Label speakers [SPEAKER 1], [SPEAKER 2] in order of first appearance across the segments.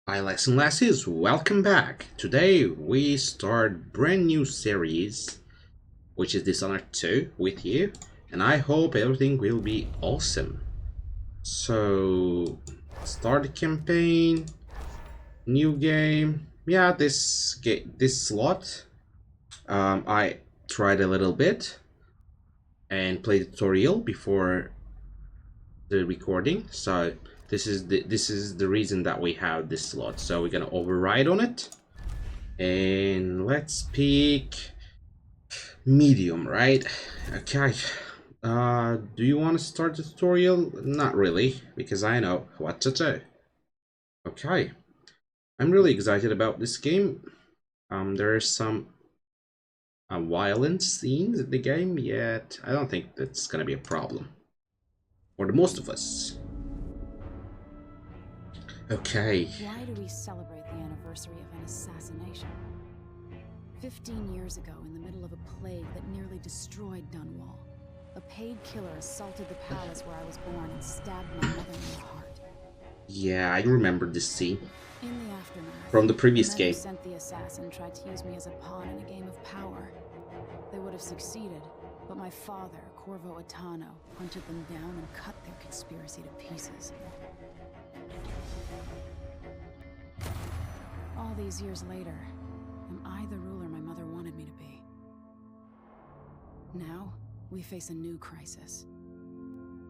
[SPEAKER 1] Hi lads and lasses, welcome back. Today we start brand new series, which is Dishonored 2 with you, and I hope everything will be awesome. So, start the campaign, new game. Yeah, this slot, I tried a little bit and played the tutorial before the recording. So this is the reason that we have this slot. So we're gonna override on it. And let's pick medium, right? Okay. Do you want to start the tutorial? Not really, because I know what to do. Okay. I'm really excited about this game. There are some violent scenes in the game, yet I don't think that's gonna be a problem. For the most of us. Okay.
[SPEAKER 2] Why do we celebrate the anniversary of an assassination? 15 years ago, in the middle of a plague that nearly destroyed Dunwall, a paid killer assaulted the palace where I was born and stabbed my mother in the heart.
[SPEAKER 1] Yeah, I remember this scene
[SPEAKER 2] In the aftermath,
[SPEAKER 1] from the previous
[SPEAKER 2] the men who
[SPEAKER 1] game.
[SPEAKER 2] sent the assassin tried to use me as a pawn in a game of power. They would have succeeded, but my father, Corvo Attano, hunted them down and cut their conspiracy to pieces. All these years later, am I the ruler my mother wanted me to be? Now, we face a new crisis.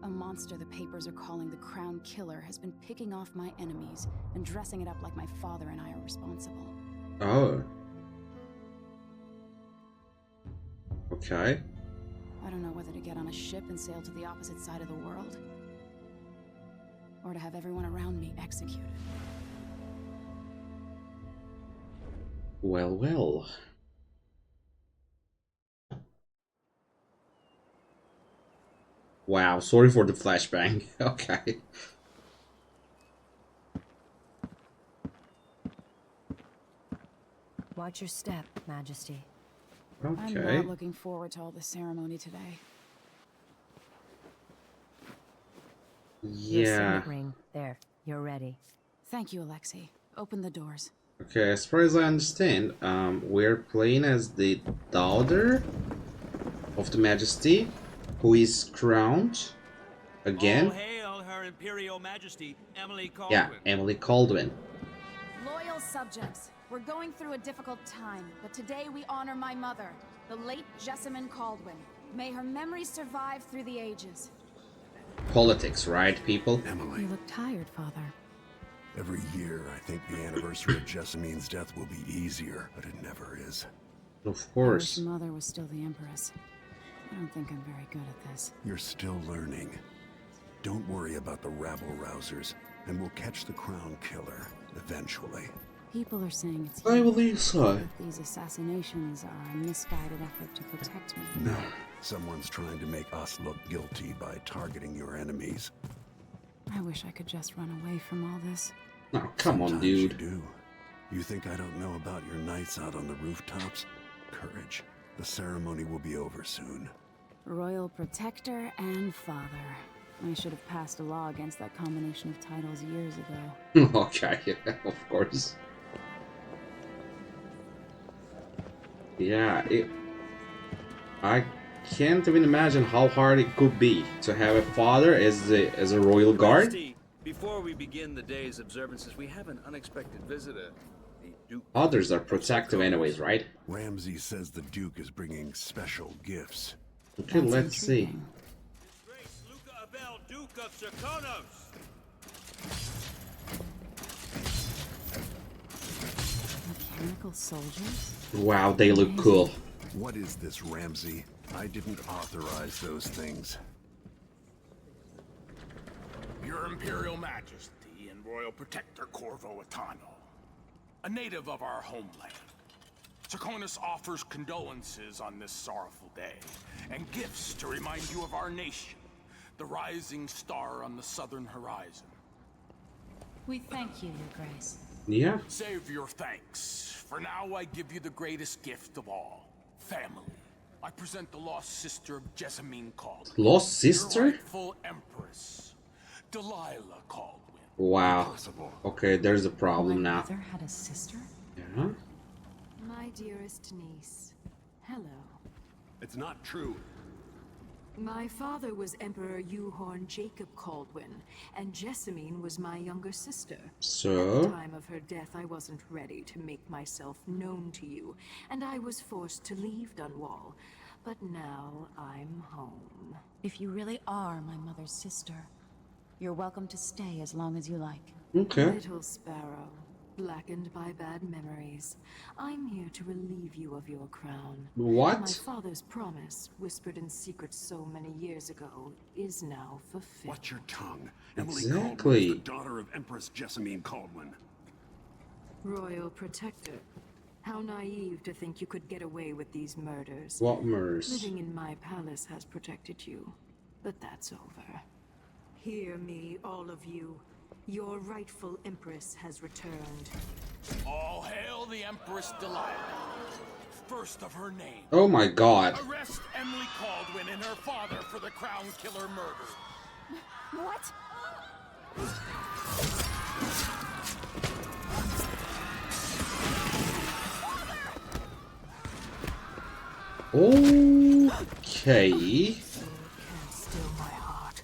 [SPEAKER 2] A monster the papers are calling the Crown Killer has been picking off my enemies and dressing it up like my father and I are responsible.
[SPEAKER 1] Oh. Okay.
[SPEAKER 2] I don't know whether to get on a ship and sail to the opposite side of the world, or to have everyone around me executed.
[SPEAKER 1] Well, well. Wow, sorry for the flashbang. Okay.
[SPEAKER 3] Watch your step, Majesty.
[SPEAKER 2] I'm
[SPEAKER 1] Okay.
[SPEAKER 2] not looking forward to all the ceremony today.
[SPEAKER 3] Your
[SPEAKER 1] Yeah.
[SPEAKER 3] signet ring. There. You're ready.
[SPEAKER 2] Thank you, Alexei. Open the doors.
[SPEAKER 1] Okay, as far as I understand, we're playing as the daughter of the Majesty, who is crowned
[SPEAKER 4] All
[SPEAKER 1] again.
[SPEAKER 4] hail Her Imperial Majesty, Emily
[SPEAKER 1] Yeah,
[SPEAKER 4] Caldwin.
[SPEAKER 1] Emily Caldwin.
[SPEAKER 2] Loyal subjects, we're going through a difficult time, but today we honor my mother, the late Jessamine Caldwin. May her memory survive through the ages.
[SPEAKER 1] Politics, right, people?
[SPEAKER 5] Emily,
[SPEAKER 2] You look tired, Father.
[SPEAKER 5] every year I think the anniversary of Jessamine's death will be easier, but it never is.
[SPEAKER 1] Of
[SPEAKER 2] I wish
[SPEAKER 1] course.
[SPEAKER 2] Mother was still the Empress. I don't think I'm very good at this.
[SPEAKER 5] You're still learning. Don't worry about the rabble-rousers, and we'll catch the Crown Killer, eventually.
[SPEAKER 2] People are saying it's
[SPEAKER 1] I
[SPEAKER 2] you.
[SPEAKER 1] believe so.
[SPEAKER 2] That these assassinations are a misguided effort to protect me.
[SPEAKER 5] No, someone's trying to make us look guilty by targeting your enemies.
[SPEAKER 2] I wish I could just run away from all this.
[SPEAKER 1] Oh, come on,
[SPEAKER 5] Sometimes
[SPEAKER 1] dude.
[SPEAKER 5] You do. You think I don't know about your nights out on the rooftops? Courage. The ceremony will be over soon.
[SPEAKER 2] Royal Protector and Father. I should have passed a law against that combination of titles years ago.
[SPEAKER 1] Okay, yeah, of course. Yeah, I can't even imagine how hard it could be to have a father as a royal guard.
[SPEAKER 4] Majesty, before we begin the day's observances, we have an unexpected visitor. The Duke.
[SPEAKER 1] Others are protective anyways, right?
[SPEAKER 5] Ramsey says the Duke is bringing special gifts.
[SPEAKER 1] Okay,
[SPEAKER 2] That's
[SPEAKER 1] let's see.
[SPEAKER 2] intriguing.
[SPEAKER 4] Grace Luca Abel, Duke of Serkonos.
[SPEAKER 2] Mechanical soldiers?
[SPEAKER 1] Wow, they look cool.
[SPEAKER 5] What is this, Ramsey? I didn't authorize those things.
[SPEAKER 6] Your Imperial Majesty and Royal Protector Corvo Attano, a native of our homeland. Serkonos offers condolences on this sorrowful day, and gifts to remind you of our nation, the rising star on the southern horizon.
[SPEAKER 7] We thank you, Your Grace.
[SPEAKER 1] Yeah.
[SPEAKER 6] Save your thanks, for now I give you the greatest gift of all, family. I present the lost sister of Jessamine Caldwin.
[SPEAKER 1] Lost
[SPEAKER 6] Your
[SPEAKER 1] sister?
[SPEAKER 6] rightful Empress, Delilah Caldwin.
[SPEAKER 1] Wow.
[SPEAKER 5] Impossible.
[SPEAKER 1] Okay, there's a problem
[SPEAKER 7] My
[SPEAKER 1] now.
[SPEAKER 7] mother had a sister?
[SPEAKER 1] Yeah.
[SPEAKER 2] My dearest niece, hello.
[SPEAKER 5] It's not true.
[SPEAKER 2] My father was Emperor Yuhorn Jacob Caldwin, and Jessamine was my younger sister. At the
[SPEAKER 1] So,
[SPEAKER 2] time of her death, I wasn't ready to make myself known to you, and I was forced to leave Dunwall. But now I'm home.
[SPEAKER 7] If you really are my mother's sister, you're welcome to stay as long as you like.
[SPEAKER 1] okay.
[SPEAKER 2] Little sparrow, blackened by bad memories, I'm here to relieve you of your crown. My
[SPEAKER 1] What?
[SPEAKER 2] father's promise, whispered in secret so many years ago, is now fulfilled.
[SPEAKER 5] Watch your tongue. Emily
[SPEAKER 1] Exactly.
[SPEAKER 5] Caldwin is the daughter of Empress Jessamine Caldwin.
[SPEAKER 2] Royal Protector. How naive to think you could get away with these murders.
[SPEAKER 1] What murders?
[SPEAKER 2] Living in my palace has protected you, but that's over. Hear me, all of you. Your rightful empress has returned.
[SPEAKER 6] All hail the Empress Delilah, first of her name.
[SPEAKER 1] Oh my god.
[SPEAKER 6] Arrest Emily Caldwin and her father for the Crown Killer murder.
[SPEAKER 2] What?
[SPEAKER 1] Okay.
[SPEAKER 2] Can't still my heart.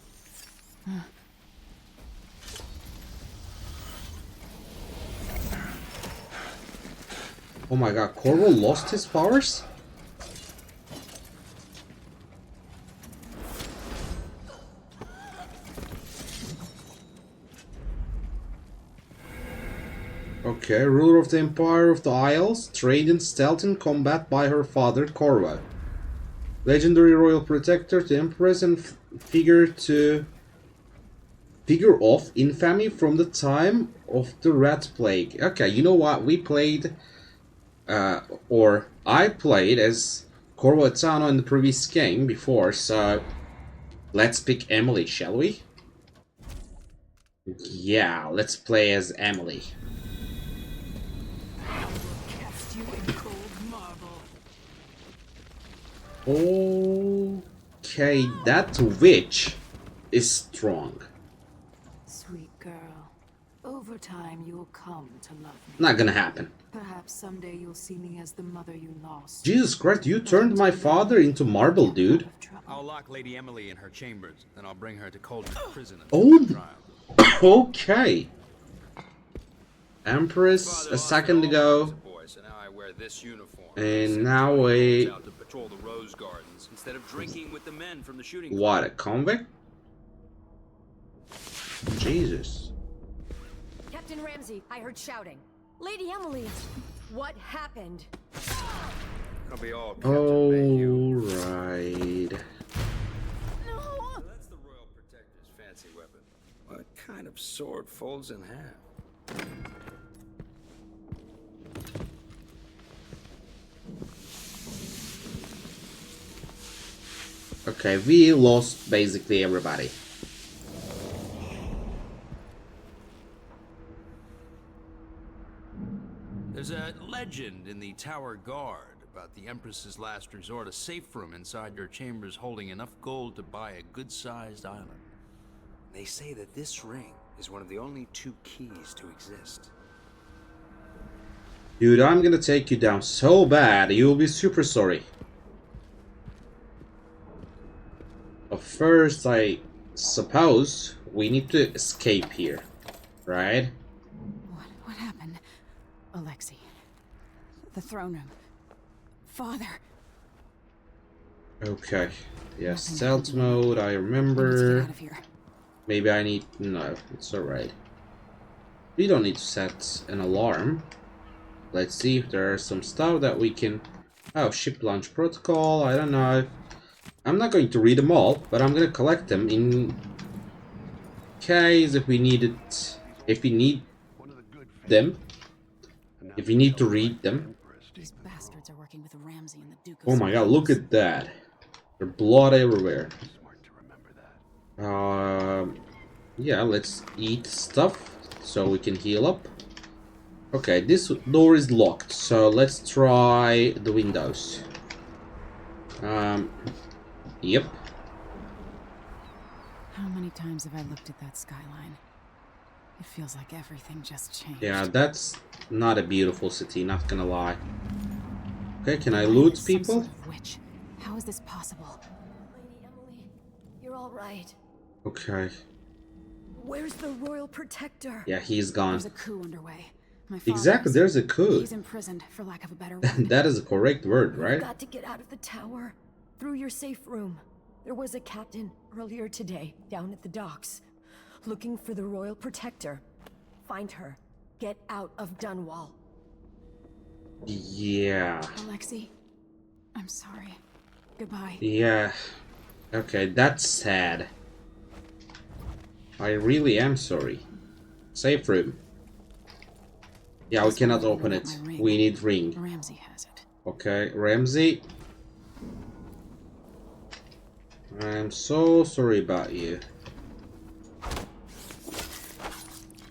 [SPEAKER 1] Oh my god, Corvo lost his powers? Okay, ruler of the Empire of the Isles, trained in stealth and combat by her father Corvo. Legendary royal protector to Empress and figure of infamy from the time of the Rat Plague. Okay, you know what? We played, or I played as Corvo Attano in the previous game before, so let's pick Emily, shall we? Yeah, let's play as Emily.
[SPEAKER 2] Cast you in cold marble.
[SPEAKER 1] Okay, that witch is strong.
[SPEAKER 2] Sweet girl. Over time, you'll come to love me.
[SPEAKER 1] Not gonna happen.
[SPEAKER 2] Perhaps someday you'll see me as the mother you lost.
[SPEAKER 1] Jesus Christ, you turned my father into marble, dude.
[SPEAKER 2] Out of trouble.
[SPEAKER 4] I'll lock Lady Emily in her chambers, then I'll bring her to Cold's prison and
[SPEAKER 1] Oh.
[SPEAKER 4] trial.
[SPEAKER 1] Okay. Empress a second ago,
[SPEAKER 4] So now I wear this uniform.
[SPEAKER 1] and now a
[SPEAKER 4] Out to patrol the rose gardens instead of drinking with the men from the shooting.
[SPEAKER 1] what? A convict? Jesus.
[SPEAKER 3] Captain Ramsey, I heard shouting. Lady Emily, what happened?
[SPEAKER 4] I'll be all Captain Mayhew.
[SPEAKER 1] Alright.
[SPEAKER 4] That's the Royal Protector's fancy weapon. What kind of sword folds in half?
[SPEAKER 1] Okay, we lost basically everybody.
[SPEAKER 4] There's a legend in the Tower Guard about the Empress's last resort, a safe room inside your chambers holding enough gold to buy a good-sized island. They say that this ring is one of the only 2 keys to exist.
[SPEAKER 1] Dude, I'm gonna take you down so bad, you'll be super sorry. But first, I suppose we need to escape here, right?
[SPEAKER 2] What happened? Alexei. The throne room. Father.
[SPEAKER 1] Okay. Yeah, stealth mode, I
[SPEAKER 2] Let's get
[SPEAKER 1] remember.
[SPEAKER 2] out of here.
[SPEAKER 1] Maybe I need... No, it's alright. We don't need to set an alarm. Let's see if there are some stuff that we can... Oh, ship launch protocol, I don't know. I'm not going to read them all, but I'm gonna collect them in case if we need it... If we need them. If we need to read them.
[SPEAKER 2] These bastards are working with Ramsey and the Duke of
[SPEAKER 1] Oh my god, look at that. There's blood everywhere. Yeah, let's eat stuff so we can heal up. Okay, this door is locked, so let's try the windows. Yep.
[SPEAKER 2] How many times have I looked at that skyline? It feels like everything just changed.
[SPEAKER 1] Yeah, that's not a beautiful city, not gonna lie. Okay, can I
[SPEAKER 2] Why
[SPEAKER 1] loot
[SPEAKER 2] is some
[SPEAKER 1] people?
[SPEAKER 2] sort of witch? How is this possible?
[SPEAKER 3] Lady Emily, you're all right.
[SPEAKER 1] Okay.
[SPEAKER 3] Where's the royal protector?
[SPEAKER 1] Yeah, he's gone.
[SPEAKER 2] There's a coup underway. My father
[SPEAKER 1] Exactly, there's a coup.
[SPEAKER 2] He's imprisoned, for lack of a better word.
[SPEAKER 1] That is a correct word, right?
[SPEAKER 3] You've got to get out of the tower. Through your safe room. There was a captain earlier today down at the docks. Looking for the royal protector. Find her. Get out of Dunwall.
[SPEAKER 1] Yeah.
[SPEAKER 2] Alexei, I'm sorry. Goodbye.
[SPEAKER 1] Yeah. Okay, that's sad. I really am sorry. Safe room. Yeah, we cannot open it. We need ring.
[SPEAKER 2] Ramsey has it.
[SPEAKER 1] Okay, Ramsey. I'm so sorry about you.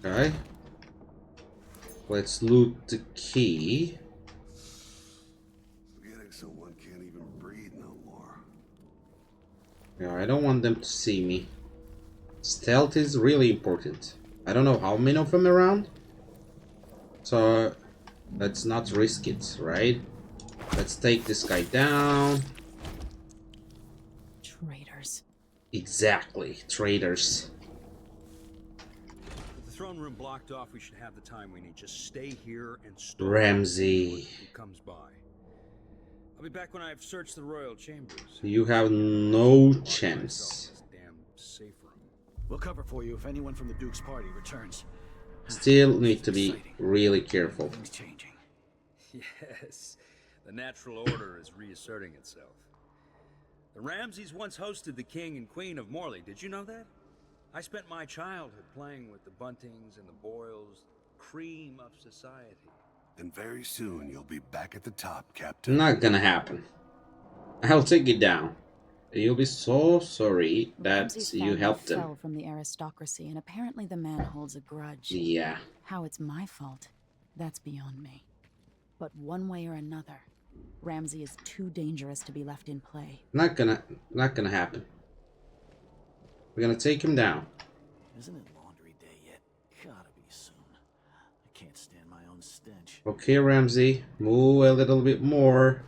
[SPEAKER 1] Okay. Let's loot the key.
[SPEAKER 5] Getting so one can't even breathe no more.
[SPEAKER 1] Yeah, I don't want them to see me. Stealth is really important. I don't know how many of them around. So let's not risk it, right? Let's take this guy down.
[SPEAKER 2] Traitors.
[SPEAKER 1] Exactly, traitors.
[SPEAKER 4] With the throne room blocked off, we should have the time we need. Just stay here and stop
[SPEAKER 1] Ramsey.
[SPEAKER 4] who comes by. I'll be back when I've searched the royal chambers.
[SPEAKER 1] You have no chance.
[SPEAKER 4] This damn safe room.
[SPEAKER 8] We'll cover for you if anyone from the Duke's party returns.
[SPEAKER 1] Still need to be really careful.
[SPEAKER 8] Things changing.
[SPEAKER 4] Yes, the natural order is reasserting itself. The Ramseys once hosted the king and queen of Morley. Did you know that? I spent my childhood playing with the Buntings and the Boyles, cream of society.
[SPEAKER 5] And very soon you'll be back at the top, Captain.
[SPEAKER 1] Not gonna happen. I'll take it down. You'll be so sorry that
[SPEAKER 2] Ramsey's
[SPEAKER 1] you
[SPEAKER 2] family
[SPEAKER 1] helped
[SPEAKER 2] fell
[SPEAKER 1] him.
[SPEAKER 2] from the aristocracy, and apparently the man holds a grudge.
[SPEAKER 1] Yeah.
[SPEAKER 2] How it's my fault, that's beyond me. But one way or another, Ramsey is too dangerous to be left in play.
[SPEAKER 1] Not gonna happen. We're gonna take him down.
[SPEAKER 8] Isn't it laundry day yet? Gotta be soon. I can't stand my own stench.
[SPEAKER 1] Okay, Ramsey, move a little bit more.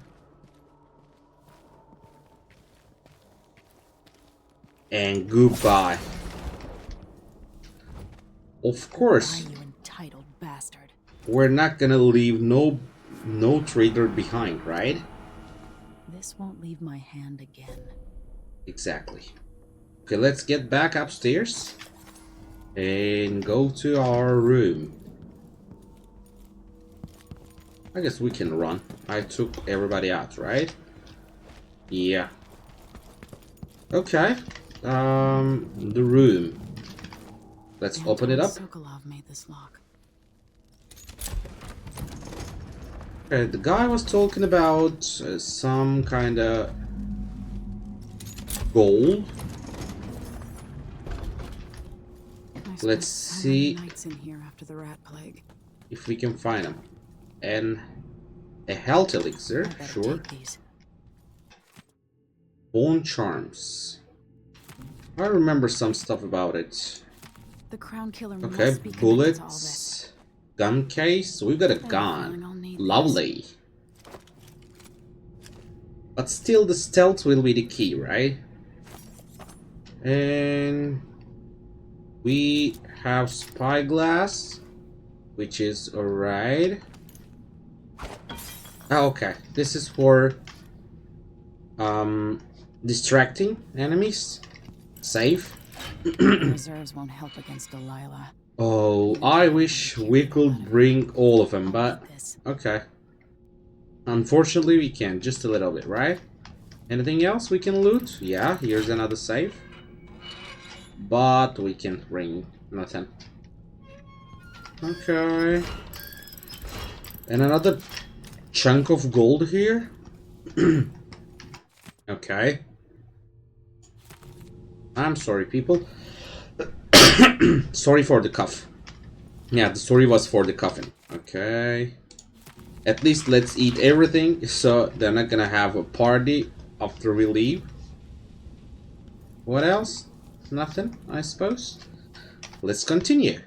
[SPEAKER 1] And goodbye. Of course,
[SPEAKER 2] Why, you entitled bastard?
[SPEAKER 1] we're not gonna leave no traitor behind, right?
[SPEAKER 2] This won't leave my hand again.
[SPEAKER 1] Exactly. Okay, let's get back upstairs and go to our room. I guess we can run. I took everybody out, right? Yeah. Okay. The room. Let's open it up.
[SPEAKER 2] Sokolov made this lock.
[SPEAKER 1] Okay, the guy was talking about some kind of gold.
[SPEAKER 2] I spent
[SPEAKER 1] Let's
[SPEAKER 2] so many
[SPEAKER 1] see
[SPEAKER 2] nights in here after the rat plague.
[SPEAKER 1] if we can find him. And a health elixir,
[SPEAKER 2] I better
[SPEAKER 1] sure.
[SPEAKER 2] take these.
[SPEAKER 1] Bone charms. I remember some stuff about it.
[SPEAKER 2] The crown killer
[SPEAKER 1] Okay,
[SPEAKER 2] must be connected to all this.
[SPEAKER 1] bullets. Gun case. We got a
[SPEAKER 2] I have a feeling
[SPEAKER 1] gun.
[SPEAKER 2] I'll need
[SPEAKER 1] Lovely. But still, the stealth will be the key, right? And we have spyglass, which is alright. Oh, okay, this is for distracting enemies. Safe.
[SPEAKER 2] Reserves won't help against Delilah.
[SPEAKER 1] Oh, I wish we could bring all of them, but okay. Unfortunately, we can't. Just a little bit, right? Anything else we can loot? Yeah, here's another safe. But we can't bring nothing. Okay. And another chunk of gold here. Okay. I'm sorry, people. Sorry for the cough. Yeah, the story was for the coffin. Okay. At least let's eat everything, so they're not gonna have a party after we leave. What else? Nothing, I suppose. Let's continue.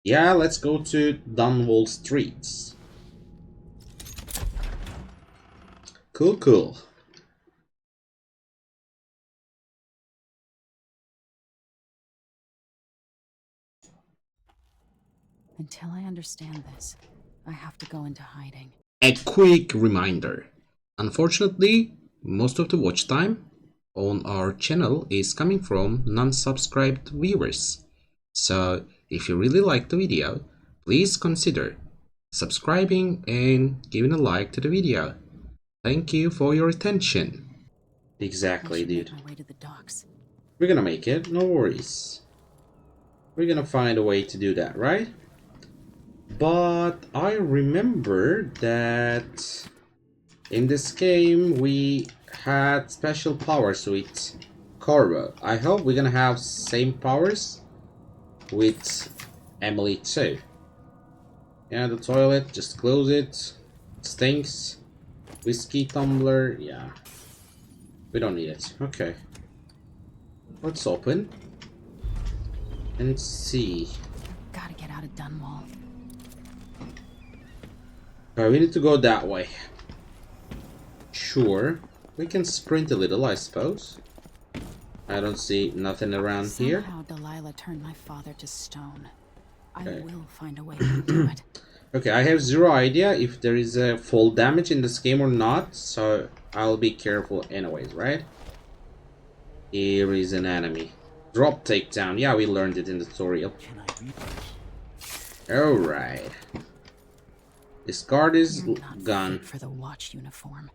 [SPEAKER 1] Yeah, let's go to Dunwall Streets. Cool, cool.
[SPEAKER 2] Until I understand this, I have to go into hiding.
[SPEAKER 1] A quick reminder. Unfortunately, most of the watch time on our channel is coming from non-subscribed viewers. So if you really like the video, please consider subscribing and giving a like to the video. Thank you for your attention. Exactly,
[SPEAKER 2] I should
[SPEAKER 1] dude.
[SPEAKER 2] make my way to the docks.
[SPEAKER 1] We're gonna make it, no worries. We're gonna find a way to do that, right? But I remember that in this game we had special powers with Corvo. I hope we're gonna have same powers with Emily too. Yeah, the toilet, just close it. It stinks. Whiskey tumbler, yeah. We don't need it. Okay. Let's open and see.
[SPEAKER 2] Gotta get out of Dunwall.
[SPEAKER 1] Okay, we need to go that way. Sure. We can sprint a little, I suppose. I don't see nothing around here.
[SPEAKER 2] Somehow Delilah turned my father to stone.
[SPEAKER 1] Okay.
[SPEAKER 2] I will find a way to do it.
[SPEAKER 1] Okay, I have zero idea if there is a fall damage in this game or not, so I'll be careful anyways, right? Here is an enemy. Drop takedown. Yeah, we learned it in the tutorial.
[SPEAKER 8] Can I beat this?
[SPEAKER 1] Alright. Discard his
[SPEAKER 2] You're not
[SPEAKER 1] gun.
[SPEAKER 2] fit for the watch uniform.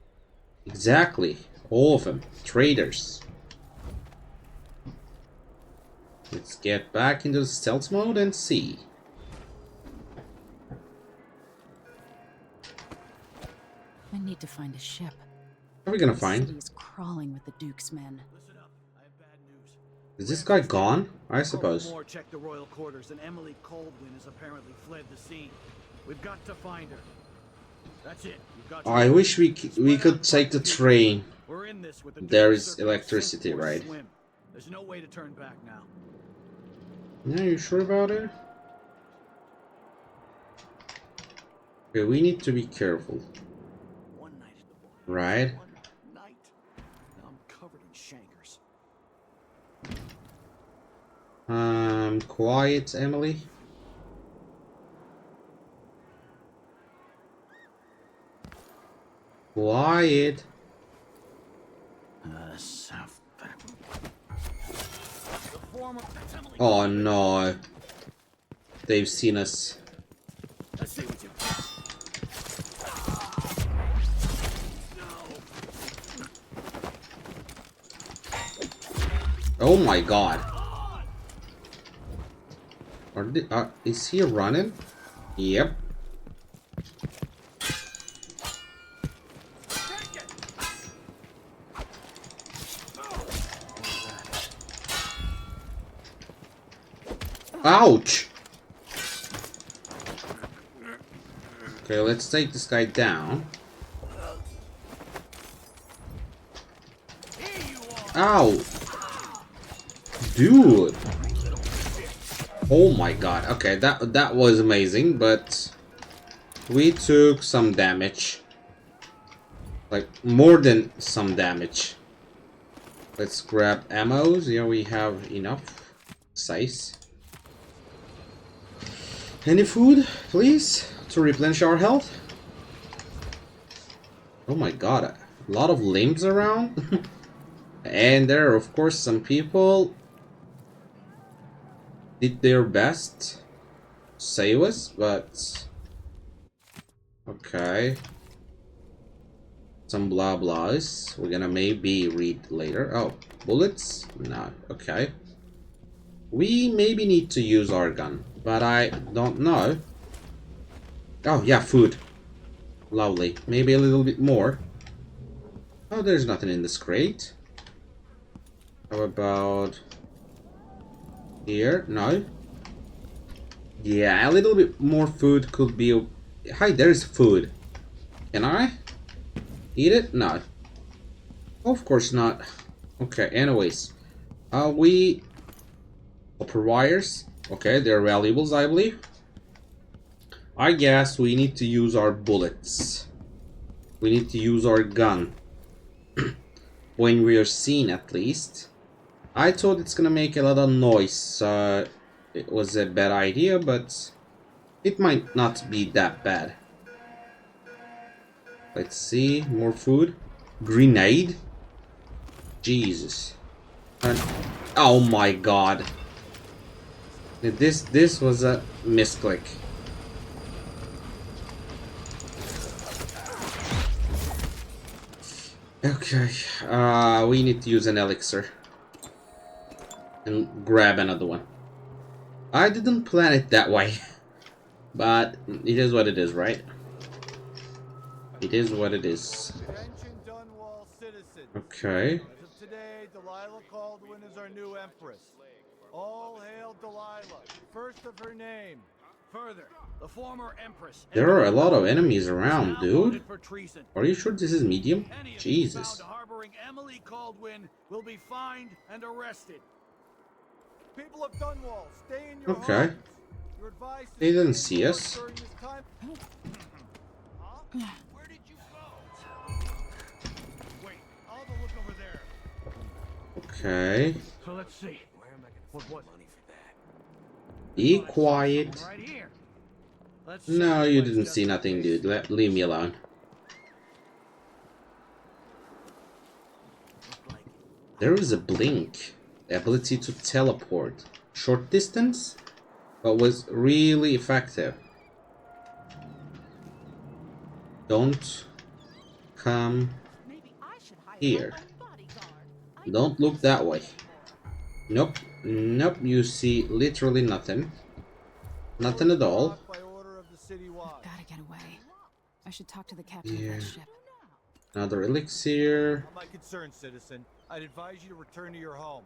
[SPEAKER 1] Exactly. All of them. Traitors. Let's get back into the stealth mode and see.
[SPEAKER 2] I need to find a ship.
[SPEAKER 1] What are we gonna
[SPEAKER 2] The
[SPEAKER 1] find?
[SPEAKER 2] city is crawling with the Duke's men.
[SPEAKER 8] Listen up. I have bad news.
[SPEAKER 1] Is this guy gone? I suppose.
[SPEAKER 8] Moore checked the royal quarters, and Emily Coldwin has apparently fled the scene. We've got to find her. That's it. You've got to
[SPEAKER 1] I wish we could take the train.
[SPEAKER 8] We're in this with the
[SPEAKER 1] There
[SPEAKER 8] Duke
[SPEAKER 1] is
[SPEAKER 8] circuit,
[SPEAKER 1] electricity,
[SPEAKER 8] sink or
[SPEAKER 1] right?
[SPEAKER 8] swim. There's no way to turn back now.
[SPEAKER 1] Yeah, you sure about it? Okay, we need to be careful.
[SPEAKER 8] One night at the bar.
[SPEAKER 1] Right?
[SPEAKER 8] One night. Now I'm covered in shankers.
[SPEAKER 1] Quiet, Emily. Quiet.
[SPEAKER 8] South back.
[SPEAKER 1] Oh no. They've seen us.
[SPEAKER 8] Let's see what you.
[SPEAKER 1] Oh my god. Is he running? Yep. Ouch! Okay, let's take this guy down. Ow! Dude! Oh my god. Okay, that was amazing, but we took some damage. Like, more than some damage. Let's grab ammos. Yeah, we have enough size. Any food, please, to replenish our health? Oh my god, a lot of limbs around. And there are, of course, some people did their best to save us, but okay. Some blah blahs. We're gonna maybe read later. Oh, bullets? No, okay. We maybe need to use our gun, but I don't know. Oh, yeah, food. Lovely. Maybe a little bit more. Oh, there's nothing in this crate. How about here? No. Yeah, a little bit more food could be. Hi, there's food. Can I eat it? No. Of course not. Okay, anyways. We... Copper wires. Okay, they're valuables, I believe. I guess we need to use our bullets. We need to use our gun. When we are seen, at least. I thought it's gonna make a lot of noise, so it was a bad idea, but it might not be that bad. Let's see, more food. Grenade? Jesus. And, oh my god. This was a misclick. Okay, we need to use an elixir. And grab another one. I didn't plan it that way. But it is what it is, right? It is what it is.
[SPEAKER 8] Attention, Dunwall citizens.
[SPEAKER 1] Okay.
[SPEAKER 8] As of today, Delilah Caldwin is our new empress. All hail Delilah, first of her name. Further, the former empress.
[SPEAKER 1] There are a lot of enemies around, dude.
[SPEAKER 8] For treason.
[SPEAKER 1] Are you sure this is medium?
[SPEAKER 8] Any of you
[SPEAKER 1] Jesus.
[SPEAKER 8] found harboring Emily Caldwin will be fined and arrested. People of Dunwall, stay in your
[SPEAKER 1] Okay.
[SPEAKER 8] homes. You're advised to
[SPEAKER 1] They
[SPEAKER 8] stay
[SPEAKER 1] didn't see
[SPEAKER 8] indoors
[SPEAKER 1] us.
[SPEAKER 8] during this time. Huh? Where did you go? Wait, I'll have a look over there.
[SPEAKER 1] Okay.
[SPEAKER 8] So let's see. What was money for that?
[SPEAKER 1] Be quiet.
[SPEAKER 8] Right here. Let's
[SPEAKER 1] No,
[SPEAKER 8] see
[SPEAKER 1] you
[SPEAKER 8] what's
[SPEAKER 1] didn't
[SPEAKER 8] just
[SPEAKER 1] see
[SPEAKER 8] in
[SPEAKER 1] nothing,
[SPEAKER 8] case.
[SPEAKER 1] dude. Leave me alone. There is a blink. The ability to teleport. Short distance, but was really effective. Don't come here. Don't look that way. Nope. Nope. You see literally nothing. Nothing at all.
[SPEAKER 8] By order of the city watch.
[SPEAKER 2] Gotta get away. I should talk to the captain
[SPEAKER 1] Yeah.
[SPEAKER 2] of that ship.
[SPEAKER 1] Another elixir.
[SPEAKER 8] Not my concern, citizen. I'd advise you to return to your home.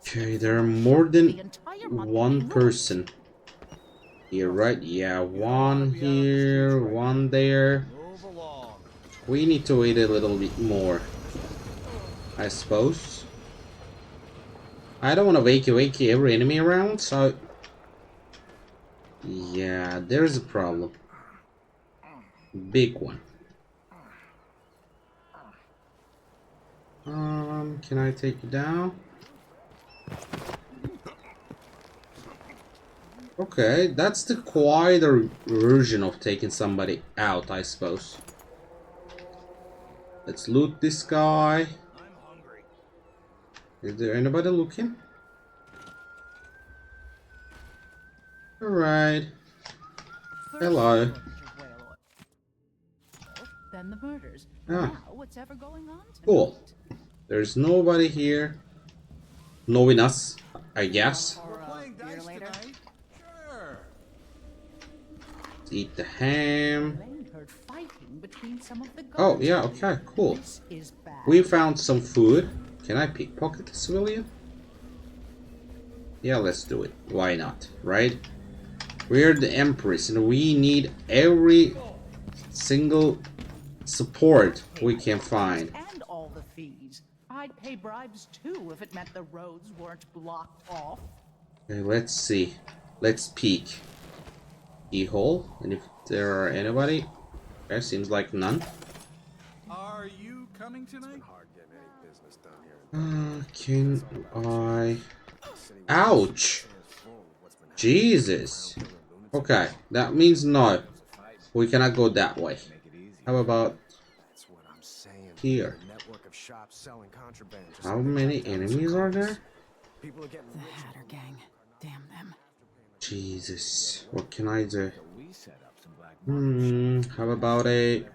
[SPEAKER 1] Okay, there are more than one person here, right? Yeah, one here, one there.
[SPEAKER 8] Move along.
[SPEAKER 1] We need to wait a little bit more, I suppose. I don't want to wakey every enemy around, so... Yeah, there's a problem. Big one. Can I take you down? Okay, that's the quieter version of taking somebody out, I suppose. Let's loot this guy. Is there anybody looking? Alright. Hello.
[SPEAKER 9] Then the murders.
[SPEAKER 1] Ah.
[SPEAKER 9] Now, what's ever going on tonight?
[SPEAKER 1] Cool. There's nobody here knowing us, I guess.
[SPEAKER 8] We're playing dice tonight. Sure.
[SPEAKER 1] Let's eat the ham.
[SPEAKER 9] Elaine heard fighting between some of the
[SPEAKER 1] Oh,
[SPEAKER 9] guards.
[SPEAKER 1] yeah, okay, cool.
[SPEAKER 9] This is bad.
[SPEAKER 1] We found some food. Can I pickpocket the civilian? Yeah, let's do it. Why not, right? We're the Empress and we need every single support we can find.
[SPEAKER 9] And all the fees. I'd pay bribes too if it meant the roads weren't blocked off.
[SPEAKER 1] Okay, let's see. Let's peek. Keyhole. And if there are anybody, there seems like none.
[SPEAKER 8] Are you coming tonight?
[SPEAKER 1] Can I... Ouch! Jesus! Okay, that means no. We cannot go that way. How about here? How many enemies are there?
[SPEAKER 2] The Hatter gang. Damn them.
[SPEAKER 1] Jesus, what can I do? How about a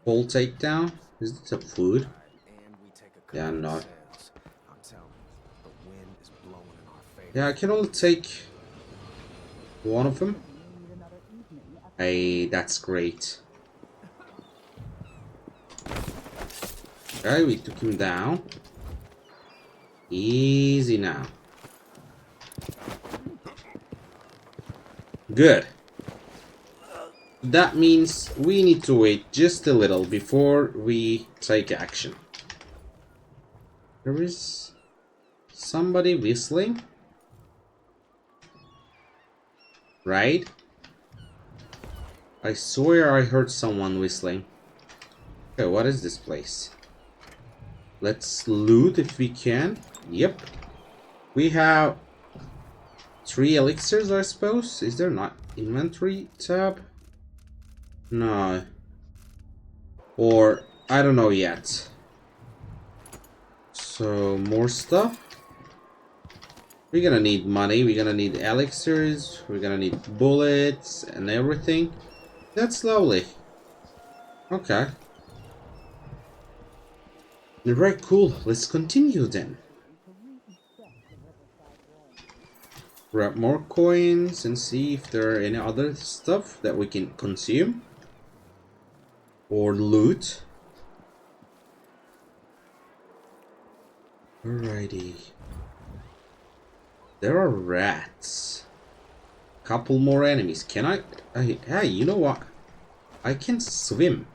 [SPEAKER 1] full takedown? Is this a food? Yeah, no. Yeah, I can only take one of them. Hey, that's great. Okay, we took him down. Easy now. Good. That means we need to wait just a little before we take action. There is somebody whistling. right? I swear I heard someone whistling. Okay, what is this place? Let's loot if we can. Yep. We have 3 elixirs, I suppose. Is there not inventory tab? No. Or, I don't know yet. So, more stuff. We're gonna need money, we're gonna need elixirs, we're gonna need bullets and everything. That's lovely. Okay. Very cool. Let's continue then. Grab more coins and see if there are any other stuff that we can consume or loot. Alrighty. There are rats. Couple more enemies. Can I hey, you know what? I can swim.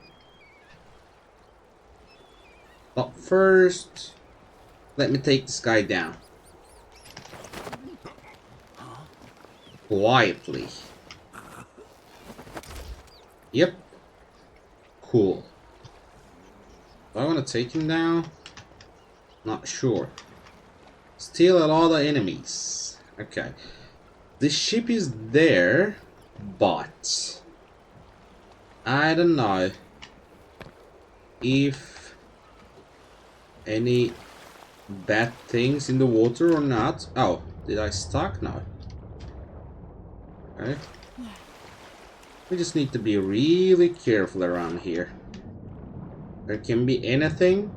[SPEAKER 1] But first, let me take this guy down. Quietly. Yep. Cool. Do I want to take him down? Not sure. Still a lot of enemies. Okay. The ship is there, but I don't know if any bad things in the water or not. Oh, did I stuck? No. Okay. We just need to be really careful around here. There can be anything.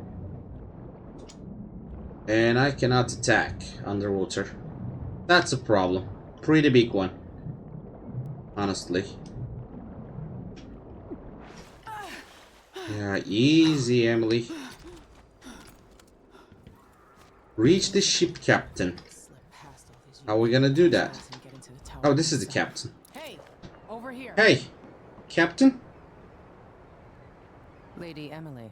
[SPEAKER 1] And I cannot attack underwater. That's a problem. Pretty big one. Honestly. Yeah, easy, Emily. Reach the ship, Captain. How are we gonna do that? Oh, this is the captain.
[SPEAKER 9] Hey, over here.
[SPEAKER 1] Hey, Captain?
[SPEAKER 10] Lady Emily,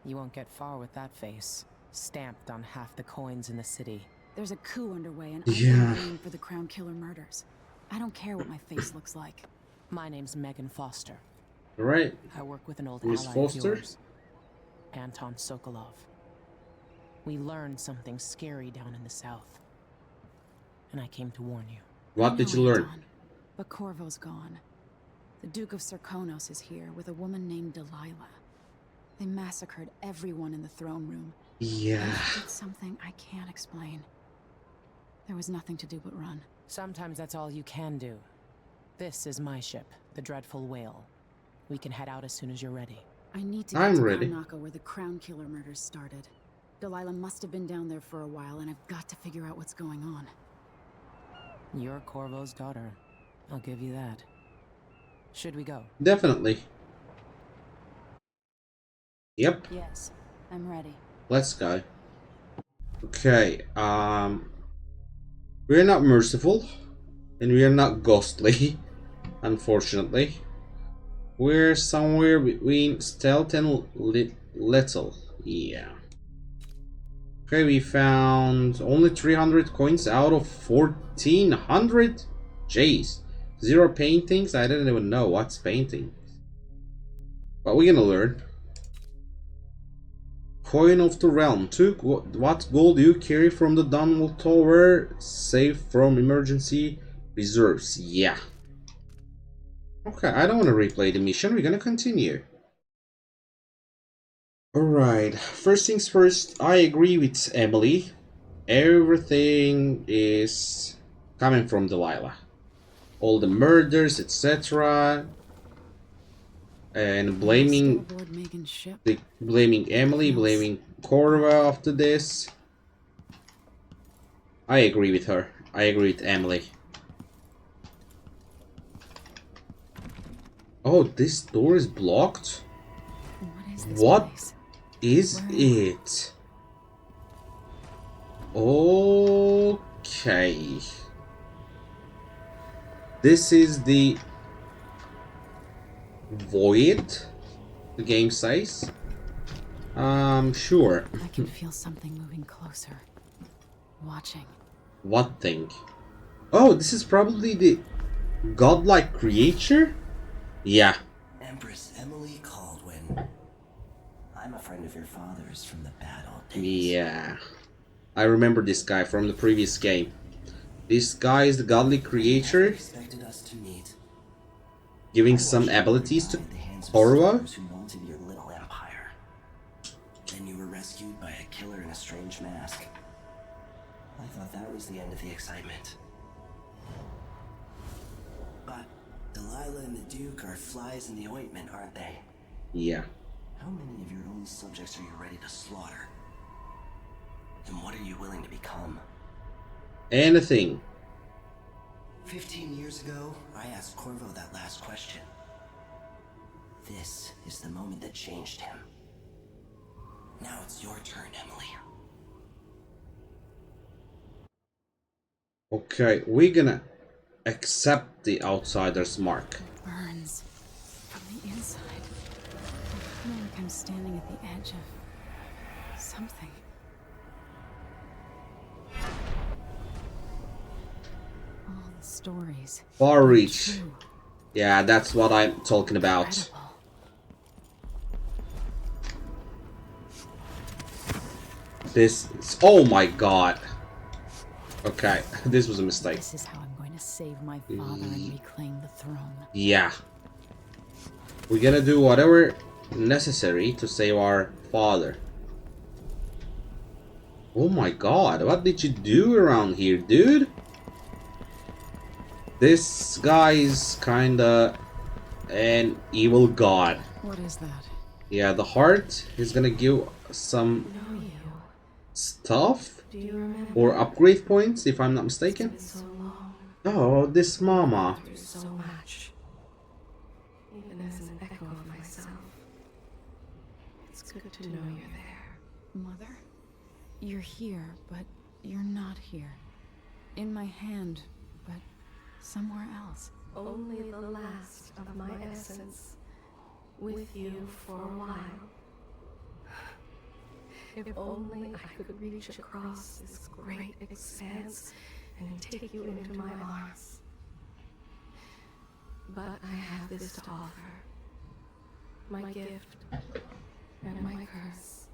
[SPEAKER 10] you won't get far with that face. Stamped on half the coins in the city.
[SPEAKER 2] There's a coup underway and
[SPEAKER 1] Yeah.
[SPEAKER 2] I'm aiming for the Crown Killer murders. I don't care what my face looks like.
[SPEAKER 10] My name's Megan Foster.
[SPEAKER 1] Alright.
[SPEAKER 10] I work with an old
[SPEAKER 1] Miss
[SPEAKER 10] ally of
[SPEAKER 1] Foster?
[SPEAKER 10] yours, Anton Sokolov. We learned something scary down in the south, and I came to warn you.
[SPEAKER 1] What did you learn?
[SPEAKER 2] Anton, but Corvo's gone. The Duke of Serkonos is here with a woman named Delilah. They massacred everyone in the throne room.
[SPEAKER 1] Yeah.
[SPEAKER 2] They did something I can't explain. There was nothing to do but run.
[SPEAKER 10] Sometimes that's all you can do. This is my ship, the Dreadful Whale. We can head out as soon as you're ready.
[SPEAKER 2] I need to
[SPEAKER 1] I'm
[SPEAKER 2] get to
[SPEAKER 1] ready.
[SPEAKER 2] Karnaca where the Crown Killer murders started. Delilah must have been down there for a while, and I've got to figure out what's going on.
[SPEAKER 10] You're Corvo's daughter. I'll give you that. Should we go?
[SPEAKER 1] Definitely. Yep.
[SPEAKER 2] Yes, I'm ready.
[SPEAKER 1] Let's go. Okay, we're not merciful, and we are not ghostly, unfortunately. We're somewhere between stealth and lethal. Yeah. Okay, we found only 300 coins out of 1400? Jeez. 0 paintings? I didn't even know what's painting. But we're gonna learn. Coin of the Realm. What gold do you carry from the Dunwall Tower? Save from emergency reserves. Yeah. Okay, I don't want to replay the mission. We're gonna continue. Alright, first things first, I agree with Emily. Everything is coming from Delilah. All the murders, etc. And blaming
[SPEAKER 2] Still aboard Megan's ship.
[SPEAKER 1] blaming Emily, blaming Corva after this. I agree with her. I agree with Emily. Oh, this door is blocked?
[SPEAKER 2] What is this
[SPEAKER 1] What
[SPEAKER 2] place?
[SPEAKER 1] is it? Okay. This is the void, the game says. Sure.
[SPEAKER 2] I can feel something moving closer. Watching.
[SPEAKER 1] What thing? Oh, this is probably the Godlike creature? Yeah.
[SPEAKER 11] Empress Emily Caldwin. I'm a friend of your father's from the bad old days.
[SPEAKER 1] Yeah. I remember this guy from the previous game. This guy is the godly creator,
[SPEAKER 11] Expected us to meet.
[SPEAKER 1] giving some abilities to Corvo.
[SPEAKER 11] Who wanted your little empire. Then you were rescued by a killer in a strange mask. I thought that was the end of the excitement. But Delilah and the Duke are flies in the ointment, aren't they?
[SPEAKER 1] Yeah.
[SPEAKER 11] How many of your own subjects are you ready to slaughter? And what are you willing to become?
[SPEAKER 1] Anything.
[SPEAKER 11] 15 years ago, I asked Corvo that last question. This is the moment that changed him. Now it's your turn, Emily.
[SPEAKER 1] Okay, we're gonna accept the outsider's mark.
[SPEAKER 2] It burns from the inside. I feel like I'm standing at the edge of something. All the stories.
[SPEAKER 1] Far reach.
[SPEAKER 2] True.
[SPEAKER 1] Yeah, that's what I'm talking about.
[SPEAKER 2] Incredible.
[SPEAKER 1] This is, oh my god. Okay, this was a mistake.
[SPEAKER 2] This is how I'm going to save my father and reclaim the throne.
[SPEAKER 1] Yeah. We're gonna do whatever necessary to save our father. Oh my god, what did you do around here, dude? This guy is kinda an evil god.
[SPEAKER 2] What is that?
[SPEAKER 1] Yeah, the heart is gonna give some
[SPEAKER 3] Know you.
[SPEAKER 1] stuff
[SPEAKER 3] Do you remember?
[SPEAKER 1] or upgrade points, if I'm not mistaken.
[SPEAKER 3] So long.
[SPEAKER 1] Oh, this mama.
[SPEAKER 3] Through so much. Even as an echo of myself. It's good to know you're there.
[SPEAKER 2] Mother? You're here, but you're not here. In my hand, but somewhere else.
[SPEAKER 3] Only the last of my essence. With you for a while. If only I could reach across this great expanse and take you into my arms. But I have this to offer. My gift and my curse.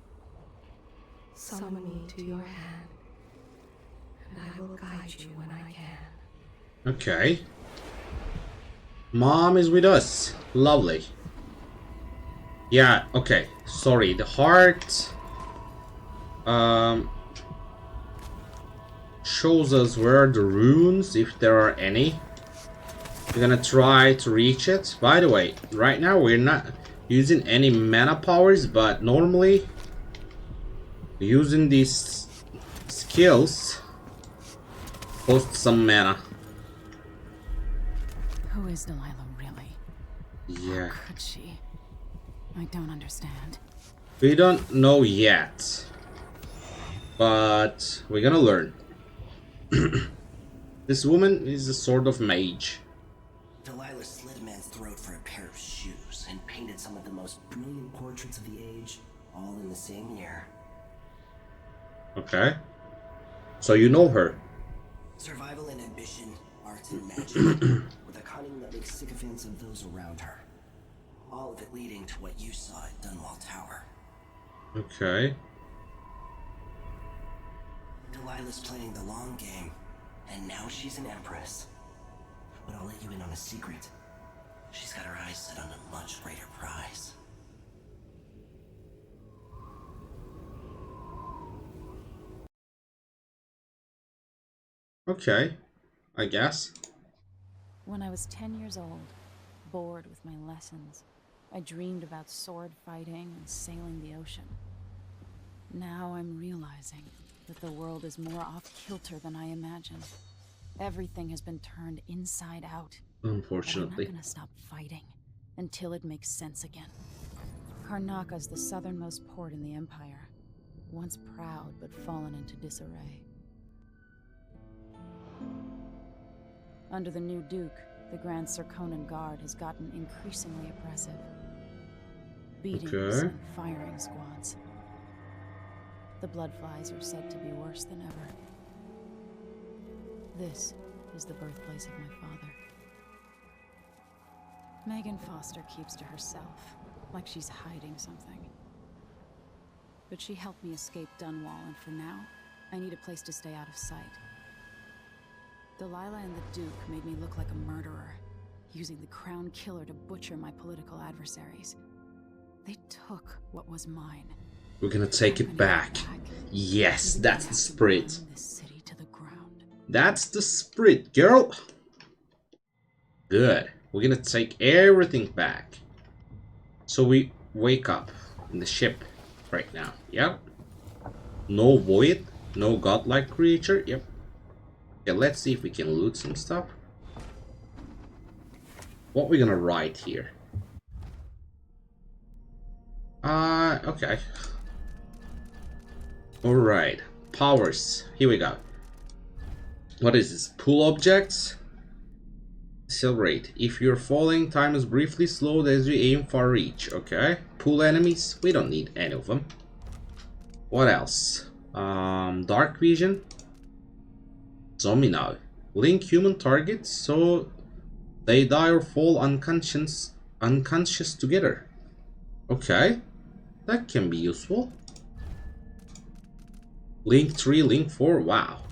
[SPEAKER 3] Summon me to your hand, and I will guide you when I can.
[SPEAKER 1] Okay. Mom is with us. Lovely. Yeah, okay. Sorry, the heart shows us where are the runes, if there are any. We're gonna try to reach it. By the way, right now we're not using any mana powers, but normally using these skills costs some mana.
[SPEAKER 2] Who is Delilah really?
[SPEAKER 1] Yeah.
[SPEAKER 2] How could she? I don't understand.
[SPEAKER 1] We don't know yet, but we're gonna learn. This woman is a sort of mage.
[SPEAKER 11] Delilah slit a man's throat for a pair of shoes and painted some of the most brilliant portraits of the age, all in the same year.
[SPEAKER 1] Okay. So you know her.
[SPEAKER 11] Survival and ambition, art and magic, with a cunning that makes sycophants of those around her. All of it leading to what you saw at Dunwall Tower.
[SPEAKER 1] Okay.
[SPEAKER 11] Delilah's playing the long game, and now she's an empress. But I'll let you in on a secret. She's got her eyes set on a much greater prize.
[SPEAKER 1] Okay. I guess.
[SPEAKER 2] When I was 10 years old, bored with my lessons, I dreamed about sword fighting and sailing the ocean. Now I'm realizing that the world is more off-kilter than I imagined. Everything has been turned inside out.
[SPEAKER 1] Unfortunately.
[SPEAKER 2] I'm not gonna stop fighting until it makes sense again. Karnaka's the southernmost port in the Empire. Once proud, but fallen into disarray. Under the new Duke, the Grand Serkonan Guard has gotten increasingly oppressive. Beatings and firing squads. The Bloodflies are said to be worse than ever. This is the birthplace of my father. Megan Foster keeps to herself, like she's hiding something. But she helped me escape Dunwall, and for now, I need a place to stay out of sight. Delilah and the Duke made me look like a murderer, using the Crown Killer to butcher my political adversaries. They took what was mine.
[SPEAKER 1] We're gonna take it back. Yes, that's the spirit. That's the spirit, girl. Good. We're gonna take everything back. So we wake up in the ship right now. Yep. No void. No godlike creature. Yep. Okay, let's see if we can loot some stuff. What we gonna write here? Okay. Alright. Powers. Here we go. What is this? Pull objects. Accelerate. If you're falling, time is briefly slowed as you aim for reach. Okay. Pull enemies. We don't need any of them. What else? Dark vision. Zombie now. Link human targets so they die or fall unconscious together. Okay. That can be useful. Link 3, Link 4. Wow.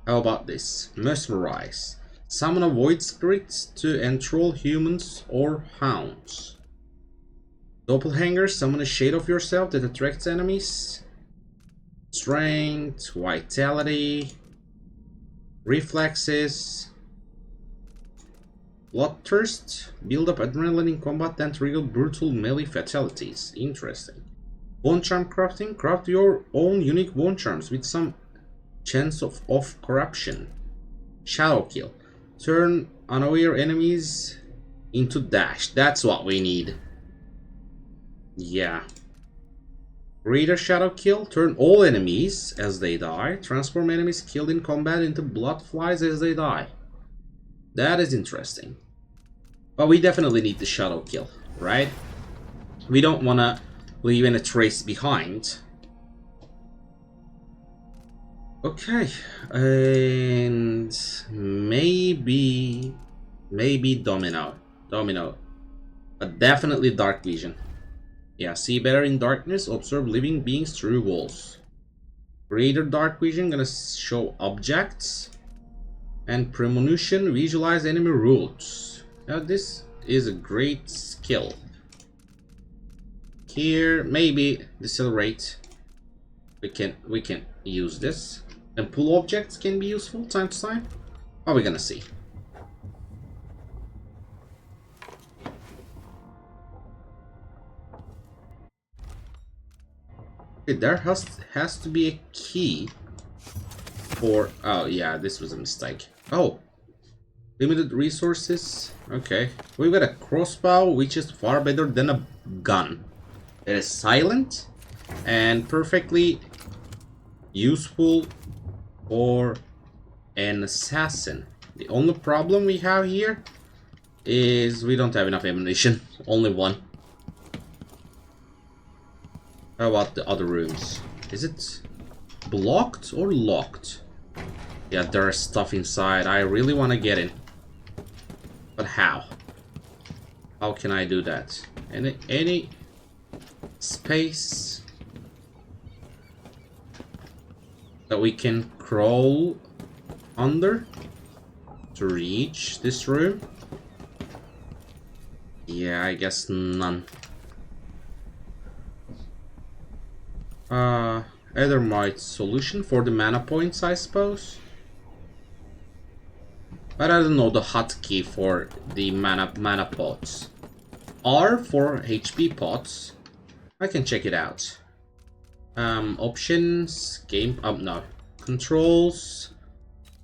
[SPEAKER 1] How about this? Mesmerize. Summon a void spirit to enthrall humans or hounds. Doppelhanger. Summon a shade of yourself that attracts enemies. Strength. Vitality. Reflexes. Bloodthirst. Build up adrenaline in combat and trigger brutal melee fatalities. Interesting. Bone charm crafting. Craft your own unique bone charms with some chance of corruption. Shadow kill. Turn unaware enemies into dash. That's what we need. Yeah. Greater shadow kill. Turn all enemies as they die. Transform enemies killed in combat into blood flies as they die. That is interesting. But we definitely need the shadow kill, right? We don't want to leave any trace behind. Okay, and maybe Domino, but definitely dark vision. Yeah, see better in darkness, observe living beings through walls. Greater dark vision, gonna show objects, and premonition, visualize enemy routes. Now this is a great skill. Here, maybe decelerate. We can use this. And pull objects can be useful time to time. Are we gonna see? Okay, there has to be a key for. Oh yeah, this was a mistake. Oh, limited resources. Okay, we've got a crossbow, which is far better than a gun. It is silent and perfectly useful for an assassin. The only problem we have here is we don't have enough ammunition. Only one. How about the other rooms? Is it blocked or locked? Yeah, there's stuff inside. I really want to get in. But how? How can I do that? Any space that we can crawl under to reach this room? Yeah, I guess none. Ethermite solution for the mana points, I suppose. But I don't know the hotkey for the mana pots. R for HP pots. I can check it out. Options, game, no. Controls,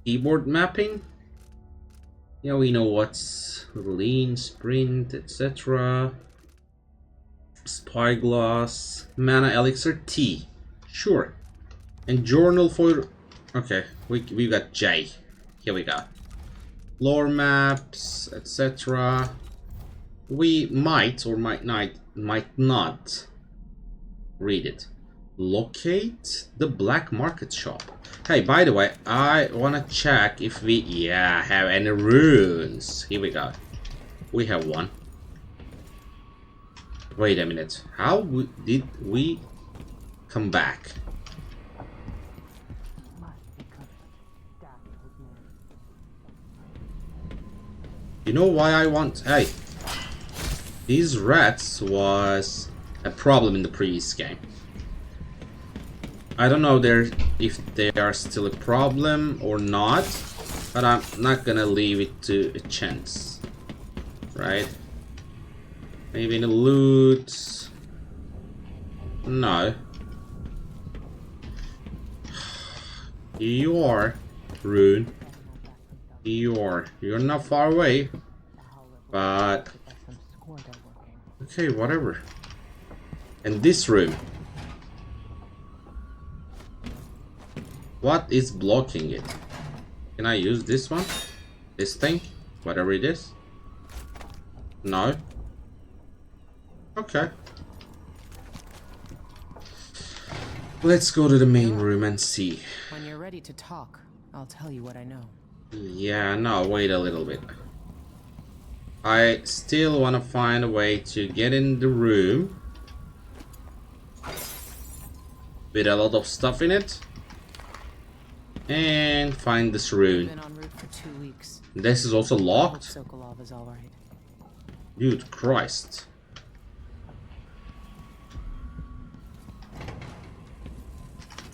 [SPEAKER 1] keyboard mapping. Yeah, we know what's lean, sprint, etc. Spyglass, mana elixir, T. Sure. And journal for. Okay, we got J. Here we go. Lore maps, etc. We might or might not read it. Locate the black market shop. Hey, by the way, I wanna check if we have any runes. Here we go. we have one. Wait a minute. How did we come back? You know why I want... Hey. These rats was a problem in the previous game. I don't know if they are still a problem or not, but I'm not gonna leave it to a chance. Right? Maybe in the loot. No. Here you are, Rune. Here you are. You're not far away. But... okay, whatever. And this room. What is blocking it? Can I use this one? This thing? Whatever it is? No? Okay. Let's go to the main room and see.
[SPEAKER 10] When you're ready to talk, I'll tell you what I know.
[SPEAKER 1] Yeah, no, wait a little bit. I still want to find a way to get in the room with a lot of stuff in it and find this rune.
[SPEAKER 10] Been en route for 2 weeks.
[SPEAKER 1] This is also locked.
[SPEAKER 10] Sokolov is all right.
[SPEAKER 1] Dude, Christ.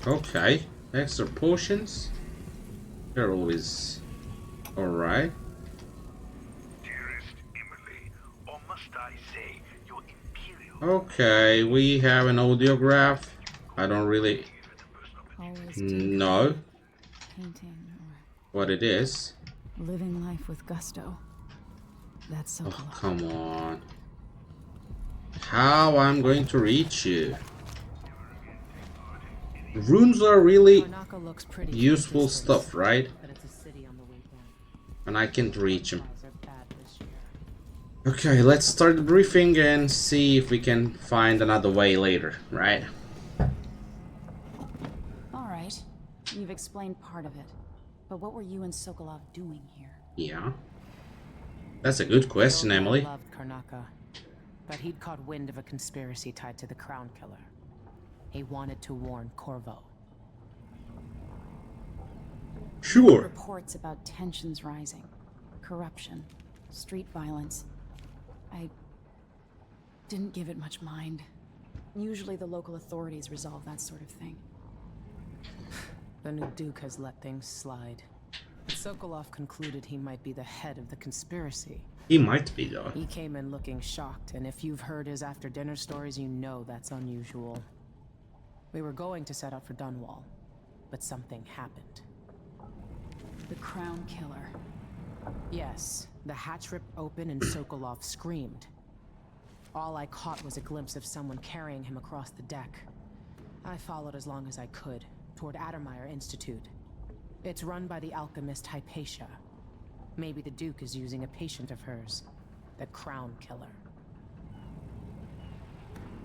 [SPEAKER 1] Okay, extra potions. They're always alright. Okay, we have an audiograph. I don't really know
[SPEAKER 2] Painting
[SPEAKER 1] what it is.
[SPEAKER 2] or living life with gusto. That's so
[SPEAKER 1] Oh,
[SPEAKER 2] cool.
[SPEAKER 1] come on. How I'm going to reach you? Runes are really
[SPEAKER 10] Karnaca looks pretty
[SPEAKER 1] useful
[SPEAKER 10] distance,
[SPEAKER 1] stuff, right?
[SPEAKER 10] but it's a city on the way down.
[SPEAKER 1] And I can't reach them.
[SPEAKER 10] Supplies are bad this year.
[SPEAKER 1] Okay, let's start the briefing and see if we can find another way later, right?
[SPEAKER 2] All right, you've explained part of it, but what were you and Sokolov doing here?
[SPEAKER 1] Yeah. That's a good question,
[SPEAKER 10] The old man
[SPEAKER 1] Emily.
[SPEAKER 10] loved Karnaca, but he'd caught wind of a conspiracy tied to the Crown Killer. He wanted to warn Corvo.
[SPEAKER 1] Sure.
[SPEAKER 2] Reports about tensions rising, corruption, street violence. I didn't give it much mind. Usually the local authorities resolve that sort of thing.
[SPEAKER 10] The new Duke has let things slide. Sokolov concluded he might be the head of the conspiracy.
[SPEAKER 1] He might be, though.
[SPEAKER 10] He came in looking shocked, and if you've heard his after-dinner stories, you know that's unusual. We were going to set out for Dunwall, but something happened.
[SPEAKER 2] The Crown Killer.
[SPEAKER 10] Yes, the hatch ripped open and Sokolov screamed. All I caught was a glimpse of someone carrying him across the deck. I followed as long as I could, toward Addermeyer Institute. It's run by the alchemist Hypatia. Maybe the Duke is using a patient of hers, the Crown Killer.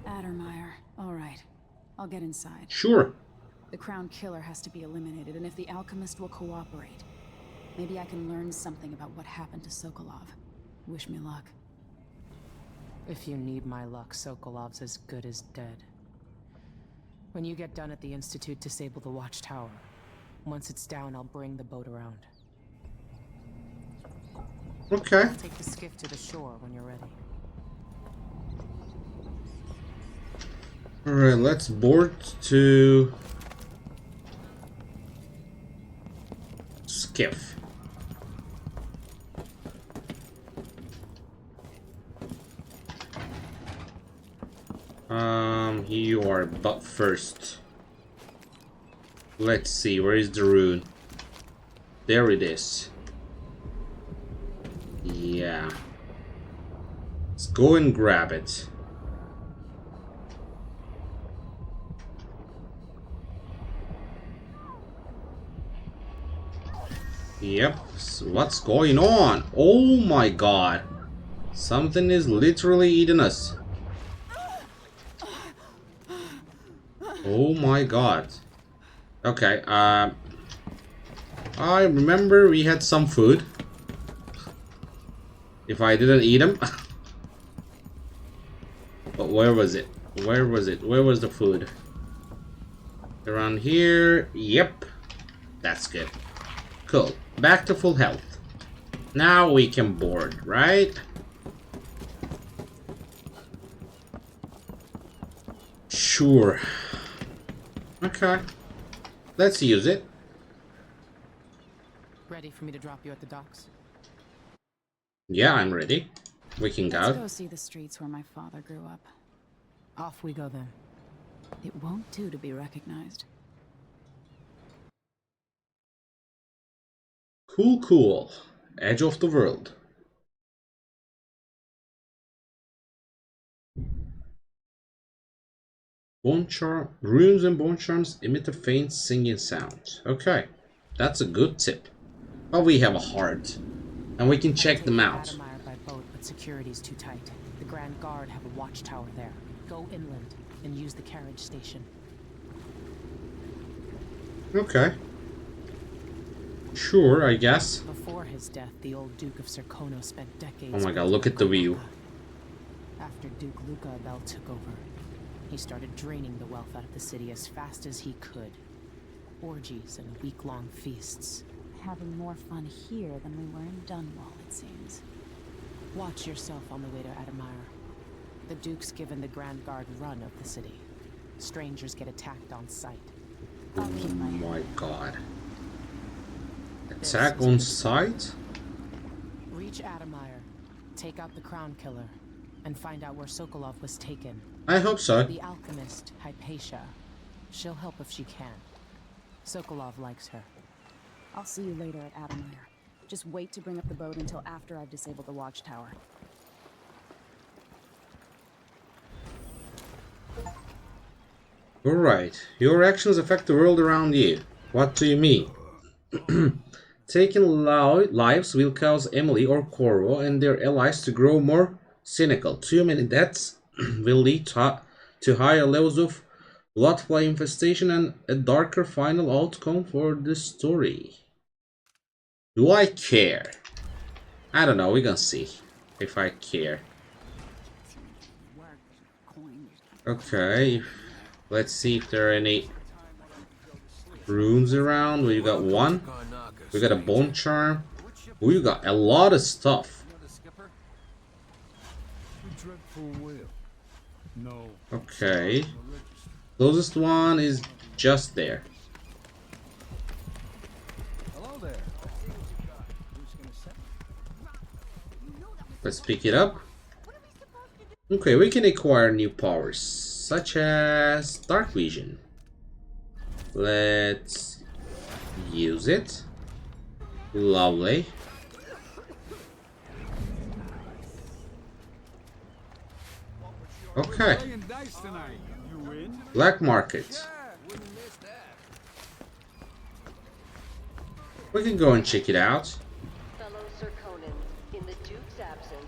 [SPEAKER 2] Addermeyer. All right. I'll get inside.
[SPEAKER 1] Sure.
[SPEAKER 2] The Crown Killer has to be eliminated, and if the alchemist will cooperate, maybe I can learn something about what happened to Sokolov. Wish me luck.
[SPEAKER 10] If you need my luck, Sokolov's as good as dead. When you get done at the Institute, disable the watchtower. Once it's down, I'll bring the boat around.
[SPEAKER 1] Okay.
[SPEAKER 10] I'll take the skiff to the shore when you're ready.
[SPEAKER 1] Alright, let's board to skiff. Here you are, but first. Let's see, where is the rune? There it is. Yeah. Let's go and grab it. Yep. So what's going on? Oh my god. Something is literally eating us. Oh my god. Okay, I remember we had some food. if I didn't eat them. But where was it? Where was it? Where was the food? Around here. Yep. That's good. Cool. Back to full health. Now we can board, right? Sure. Okay. Let's use it.
[SPEAKER 10] Ready for me to drop you at the docks?
[SPEAKER 1] Yeah, I'm ready. We can
[SPEAKER 2] Let's
[SPEAKER 1] go.
[SPEAKER 2] go see the streets where my father grew up.
[SPEAKER 10] Off we go then.
[SPEAKER 2] It won't do to be recognized.
[SPEAKER 1] Cool, cool. Edge of the world. Bone charm, runes and bone charms emit a faint singing sound. Okay, that's a good tip. But we have a heart, and we can check them out.
[SPEAKER 10] Admire by boat, but security's too tight. The Grand Guard have a watchtower there. Go inland and use the carriage station.
[SPEAKER 1] Okay. Sure, I guess.
[SPEAKER 10] Before his death, the old Duke of Serkonos spent decades.
[SPEAKER 1] Oh my god, look at the view.
[SPEAKER 10] After Duke Luca Abel took over, he started draining the wealth out of the city as fast as he could. Orgies and week-long feasts.
[SPEAKER 2] Having more fun here than we were in Dunwall, it seems.
[SPEAKER 10] Watch yourself on the way to Admire. The Duke's given the Grand Guard run of the city. Strangers get attacked on sight.
[SPEAKER 1] Oh my god. Attack on sight?
[SPEAKER 10] Reach Admire, take out the Crown Killer, and find out where Sokolov was taken.
[SPEAKER 1] I hope so.
[SPEAKER 10] The alchemist, Hypatia. She'll help if she can. Sokolov likes her.
[SPEAKER 2] I'll see you later at Admire. Just wait to bring up the boat until after I've disabled the watchtower.
[SPEAKER 1] Alright, your actions affect the world around you. What do you mean? Taking lives will cause Emily or Corvo and their allies to grow more cynical. Too many deaths will lead to higher levels of bloodfly infestation and a darker final outcome for the story. Do I care? I don't know, we're gonna see if I care. Okay, let's see if there are any runes around. We got one. We got a bone charm. We got a lot of stuff. Okay. Closest one is just there. Let's pick it up. Okay, we can acquire new powers, such as dark vision. Let's use it. Lovely. Okay. Black market. We can go and check it out.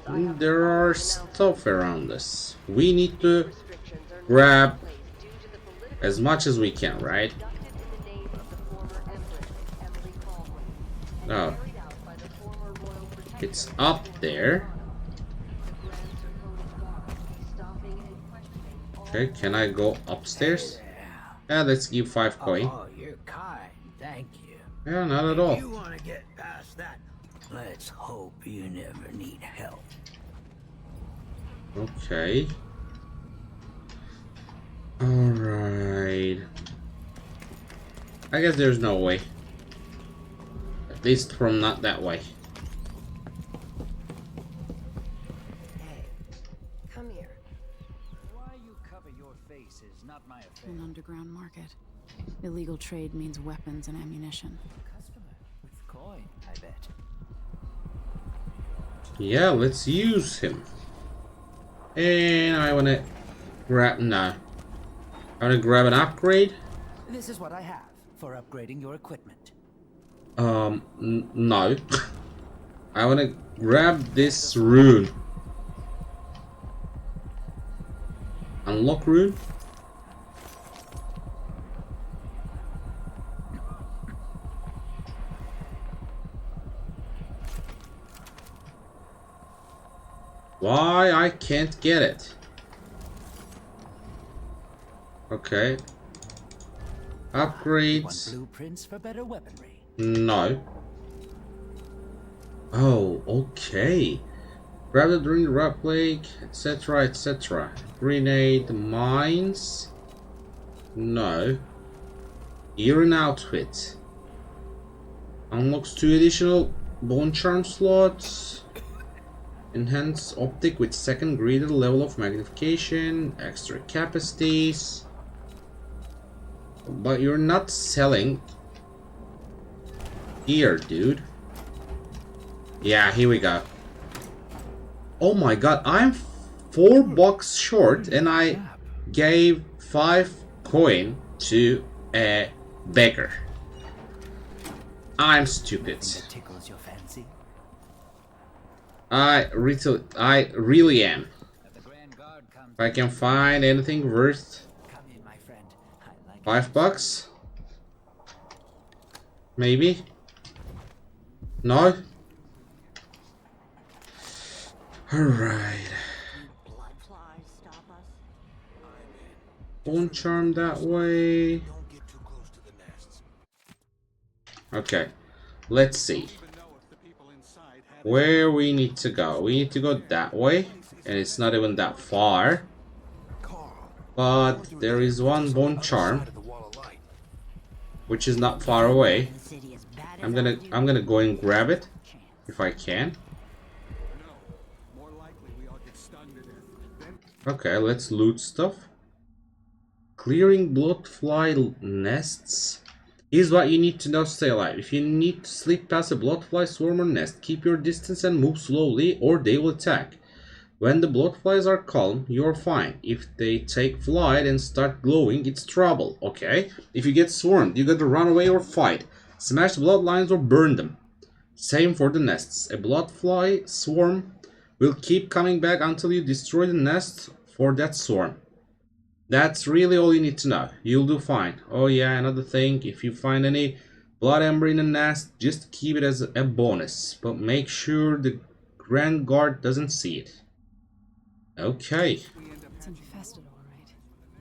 [SPEAKER 1] There are stuff around us. We need to grab as much as we can, right? Oh. It's up there. Okay, can I go upstairs? Yeah, let's give 5 coin.
[SPEAKER 12] Oh, you're kind. Thank you.
[SPEAKER 1] Yeah, not at all.
[SPEAKER 12] If you want to get past that, let's hope you never need help.
[SPEAKER 1] Okay. Alright. I guess there's no way. At least from not that way.
[SPEAKER 3] Hey, come here.
[SPEAKER 12] Why you cover your face is not my affair.
[SPEAKER 2] An underground market. Illegal trade means weapons and ammunition.
[SPEAKER 12] Customer with coin, I bet.
[SPEAKER 1] Yeah, let's use him. And I wanna grab I wanna grab an upgrade.
[SPEAKER 12] This is what I have for upgrading your equipment.
[SPEAKER 1] No. I wanna grab this rune. Unlock rune. Why I can't get it? Okay. Upgrades.
[SPEAKER 12] Blueprints for better weaponry.
[SPEAKER 1] No. Oh, okay. Grab it during the roleplay, etc, etc. Grenade mines. No. Iron outfit. Unlocks 2 additional bone charm slots. Enhance optic with second greater level of magnification. Extra capacities. But you're not selling here, dude. Yeah, here we go. Oh my god, I'm $4 short and I gave 5 coin to a beggar. I'm stupid.
[SPEAKER 12] Tickles your fancy.
[SPEAKER 1] I really am. If I can find anything worth $5, maybe. No. All right. Bone charm that way. Okay. Let's see. Where we need to go. We need to go that way. And it's not even that far. But there is one bone charm, which is not far away. I'm gonna go and grab it if I can. Okay, let's loot stuff. Clearing bloodfly nests is what you need to know to stay alive. If you need to sleep past a bloodfly swarm or nest, keep your distance and move slowly or they will attack. When the bloodflies are calm, you're fine. If they take flight and start glowing, it's trouble, okay? If you get swarmed, you gotta run away or fight. Smash the bloodlines or burn them. Same for the nests. A bloodfly swarm will keep coming back until you destroy the nest for that swarm. That's really all you need to know. You'll do fine. Oh yeah, another thing, if you find any blood ember in a nest, just keep it as a bonus. But make sure the Grand Guard doesn't see it. Okay.
[SPEAKER 2] It's infested, all right.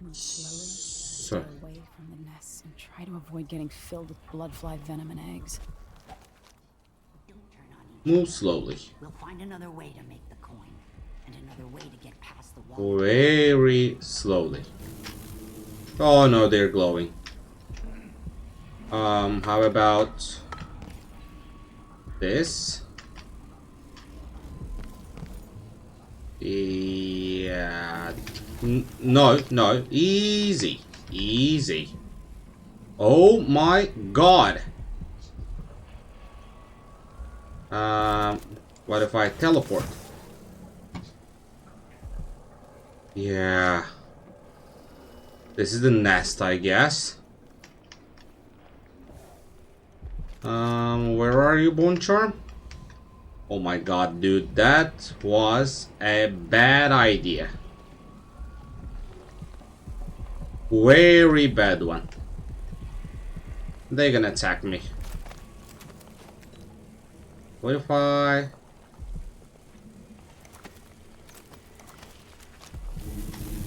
[SPEAKER 2] Move slowly, stay away from the nests, and try to avoid getting filled with bloodfly venom and eggs.
[SPEAKER 1] Move slowly.
[SPEAKER 11] We'll find another way to make the coin, and another way to get past the wall.
[SPEAKER 1] Very slowly. Oh no, they're glowing. How about this? Yeah. No. Easy. Easy. Oh my god. What if I teleport? Yeah. This is the nest, I guess. Where are you, Bone Charm? Oh my god, dude, that was a bad idea. Very bad one. They're gonna attack me. What if I...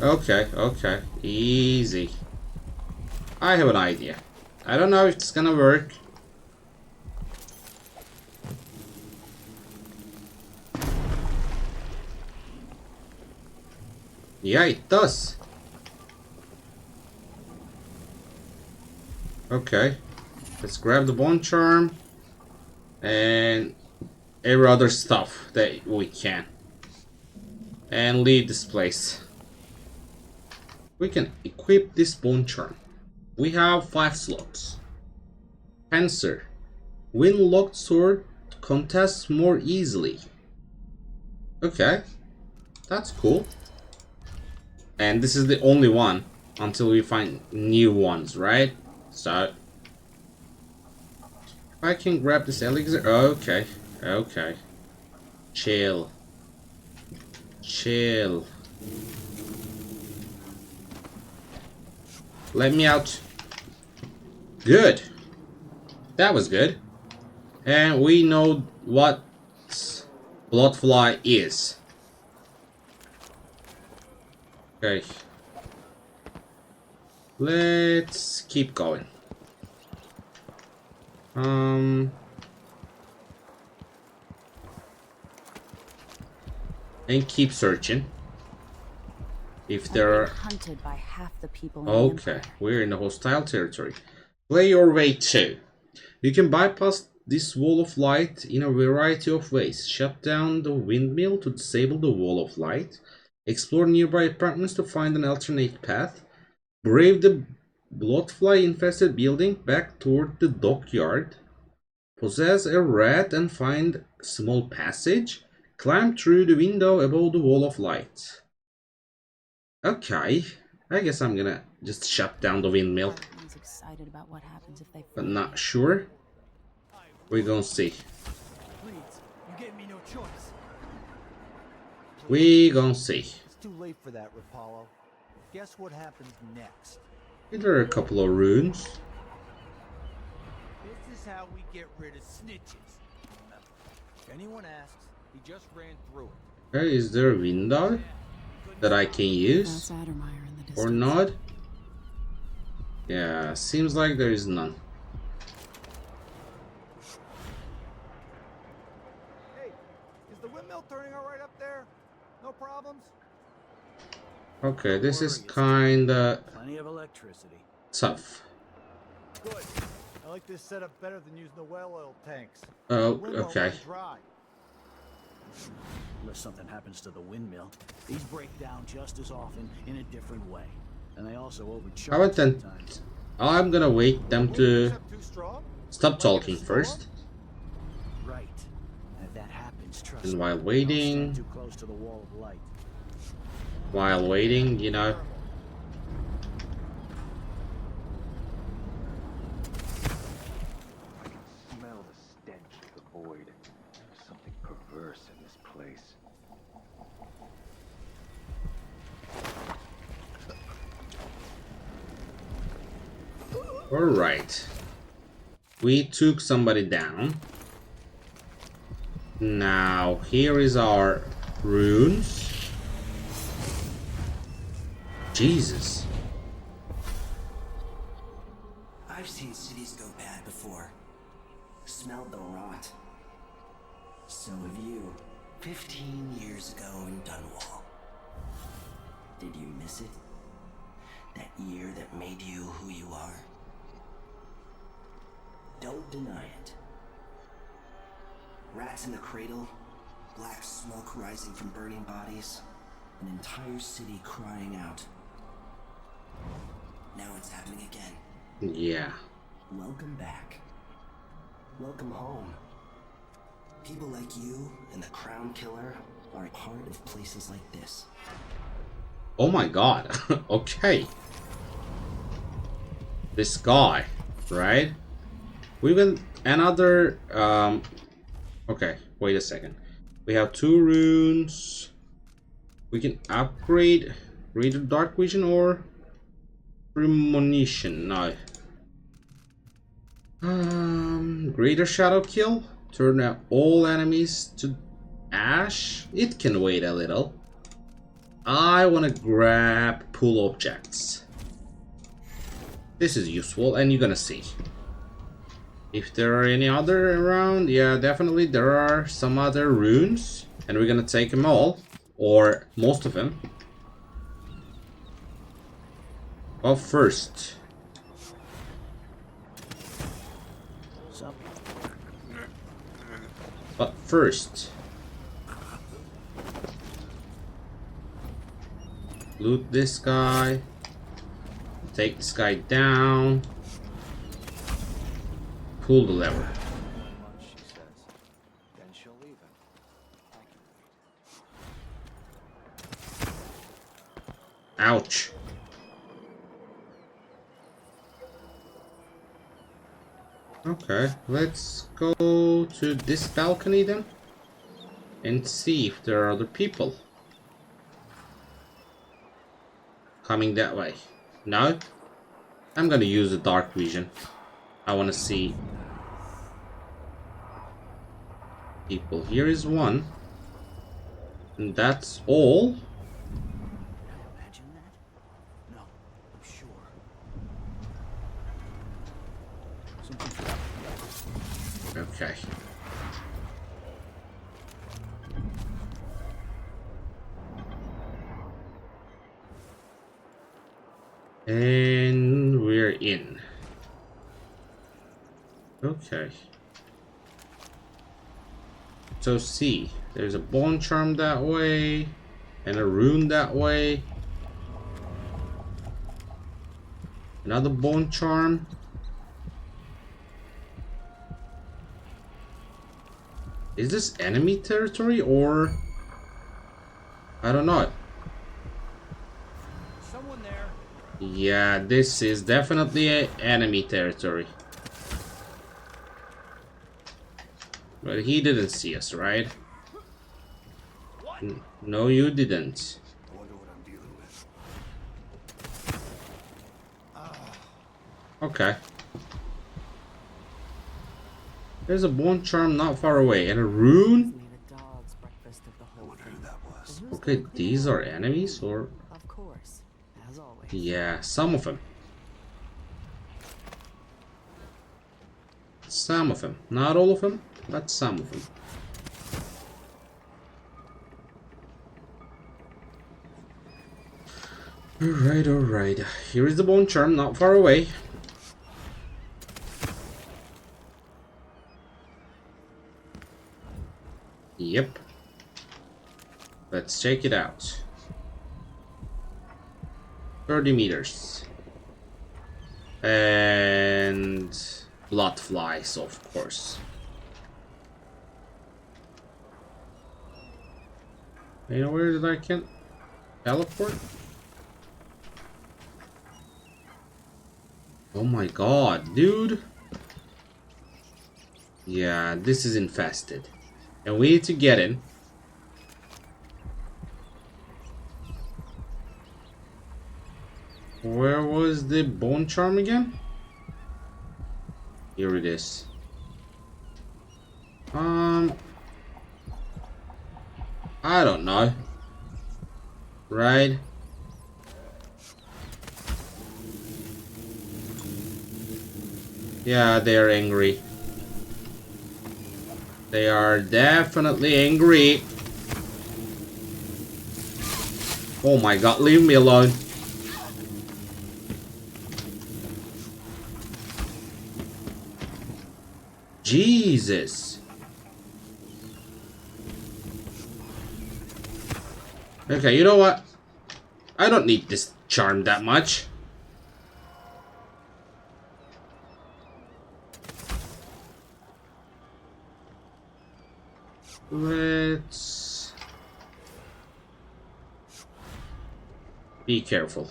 [SPEAKER 1] Okay. Easy. I have an idea. I don't know if it's gonna work. Yeah, it does. Okay. Let's grab the bone charm and every other stuff that we can. And leave this place. We can equip this bone charm. We have 5 slots. Panzer. Win locked sword contests more easily. Okay. That's cool. And this is the only one until we find new ones, right? So if I can grab this elixir. Okay. Chill. Let me out. Good. That was good. And we know what bloodfly is. Okay. Let's keep going. And keep searching. If there are
[SPEAKER 2] hunted by half the people in the
[SPEAKER 1] okay,
[SPEAKER 2] Empire.
[SPEAKER 1] we're in the hostile territory. Play your way too. You can bypass this wall of light in a variety of ways. Shut down the windmill to disable the wall of light. Explore nearby apartments to find an alternate path. Brave the bloodfly-infested building back toward the dockyard. Possess a rat and find small passage. Climb through the window above the wall of light. Okay, I guess I'm gonna just shut down the windmill.
[SPEAKER 2] Everyone's excited about what happens if they
[SPEAKER 1] But not sure. We're gonna see.
[SPEAKER 8] Please, you gave me no choice.
[SPEAKER 1] We gonna see.
[SPEAKER 8] It's too late for that, Rapallo. Guess what happens next?
[SPEAKER 1] There are a couple of runes.
[SPEAKER 8] This is how we get rid of snitches. If anyone asks, he just ran through it.
[SPEAKER 1] Okay, is there a window that I can use? Or not? Yeah, seems like there is none.
[SPEAKER 8] Hey, is the windmill turning all right up there? No problems?
[SPEAKER 1] Okay, this is kinda
[SPEAKER 12] Plenty of electricity.
[SPEAKER 1] tough.
[SPEAKER 8] Good. I like this setup better than using the well oil tanks.
[SPEAKER 1] Oh,
[SPEAKER 8] The wind won't
[SPEAKER 1] okay.
[SPEAKER 8] run dry.
[SPEAKER 12] Unless something happens to the windmill, these break down just as often in a different way. And they also overcharge
[SPEAKER 1] How about then?
[SPEAKER 12] sometimes.
[SPEAKER 1] I'm gonna wait them to
[SPEAKER 8] Too strong?
[SPEAKER 1] stop talking first.
[SPEAKER 12] Right. And if that happens, trust
[SPEAKER 1] And
[SPEAKER 12] me,
[SPEAKER 1] while
[SPEAKER 12] don't
[SPEAKER 1] waiting,
[SPEAKER 12] stand too close to the wall of light.
[SPEAKER 1] you know.
[SPEAKER 13] Smell the stench of the void. There's something perverse in this place.
[SPEAKER 1] Alright. We took somebody down. Now, here is our runes. Jesus.
[SPEAKER 11] I've seen cities go bad before. Smelled the rot. So have you. 15 years ago in Dunwall. Did you miss it? That year that made you who you are? Don't deny it. Rats in the cradle, black smoke rising from burning bodies, an entire city crying out. Now it's happening again.
[SPEAKER 1] Yeah.
[SPEAKER 11] Welcome back. Welcome home. People like you and the Crown Killer are a part of places like this.
[SPEAKER 1] Oh my god. Okay. This guy, right? We've got another okay, wait a second. We have 2 runes. We can upgrade Reader Dark Vision or Premonition. No. Greater Shadow Kill. Turn out all enemies to ash. It can wait a little. I want to grab pull objects. This is useful, and you're gonna see. If there are any other around, yeah, definitely there are some other runes, and we're gonna take them all, or most of them. But first, loot this guy, take this guy down, pull the lever. Ouch. Okay, let's go to this balcony then and see if there are other people coming that way. No? I'm gonna use the dark vision. I wanna see people. Here is one. And that's all.
[SPEAKER 12] Imagine
[SPEAKER 1] Okay. And we're in. Okay. So see, there's a bone charm that way, and a rune that way. Another bone charm. Is this enemy territory or... I don't know.
[SPEAKER 8] Someone there.
[SPEAKER 1] Yeah, this is definitely a enemy territory. But he didn't see us, right? No, you didn't.
[SPEAKER 5] I wonder what I'm dealing with.
[SPEAKER 1] Okay. There's a bone charm not far away, and a rune?
[SPEAKER 11] I wonder who that was.
[SPEAKER 1] Okay, these are enemies, or...
[SPEAKER 10] Of course, as always.
[SPEAKER 1] Yeah, some of them. Some of them. Not all of them, but some of them. Alright, alright. Here is the bone charm, not far away. Yep. Let's check it out. 30 meters. And blood flies, of course. You know where did I can teleport? Oh my god, dude. Yeah, this is infested. And we need to get in. Where was the bone charm again? Here it is. I don't know. Right? Yeah, they're angry. They are definitely angry. Oh my god, leave me alone. Jesus. Okay, you know what? I don't need this charm that much. Let's be careful.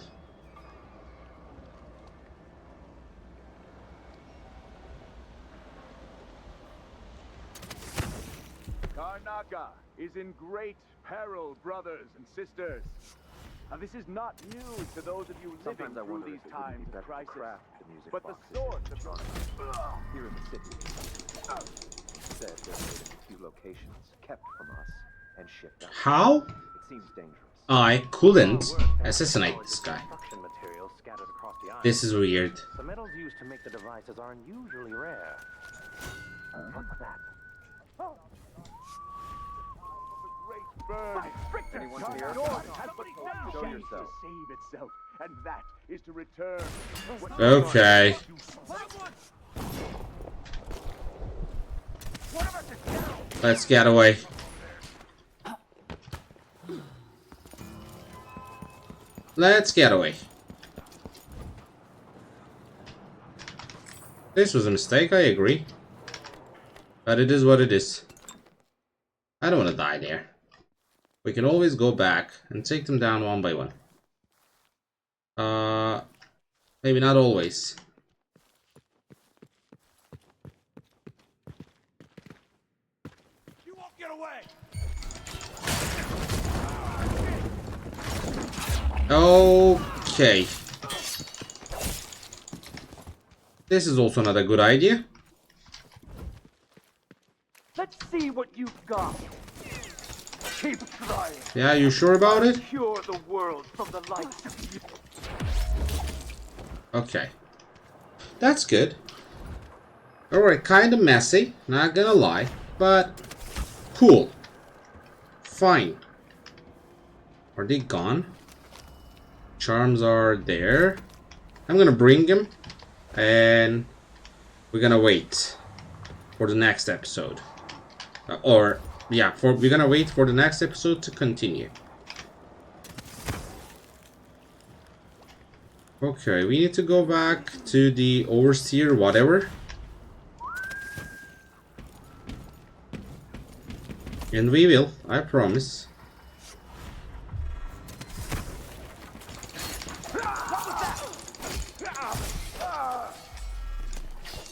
[SPEAKER 13] Karnaca is in great peril, brothers and sisters. Now, this is not news to those of you living through these times of crisis. But the source of your...
[SPEAKER 14] Here in the city, said there were a few locations kept from us and shipped out.
[SPEAKER 1] How?
[SPEAKER 14] It seems dangerous.
[SPEAKER 1] I couldn't assassinate this guy.
[SPEAKER 14] Materials scattered across the island.
[SPEAKER 1] This is weird.
[SPEAKER 14] The metals used to make the devices are unusually rare. What's that?
[SPEAKER 13] Oh. Burn.
[SPEAKER 14] Anyone here?
[SPEAKER 13] Has but one
[SPEAKER 14] Show
[SPEAKER 13] chance
[SPEAKER 14] yourself.
[SPEAKER 13] to save itself, and that is to return.
[SPEAKER 1] Okay. Let's get away. Let's get away. This was a mistake, I agree. But it is what it is. I don't want to die there. We can always go back and take them down one by one. Maybe not always.
[SPEAKER 8] You won't get away.
[SPEAKER 1] Okay. This is also not a good idea.
[SPEAKER 13] Let's see what you've got. Keep trying.
[SPEAKER 1] Yeah, you sure about it?
[SPEAKER 13] Cure the world from the likes of you.
[SPEAKER 1] Okay. That's good. Alright, kinda messy, not gonna lie, but cool. Fine. Are they gone? Charms are there. I'm gonna bring them, and we're gonna wait for the next episode. We're gonna wait for the next episode to continue. Okay, we need to go back to the overseer, whatever. And we will, I promise.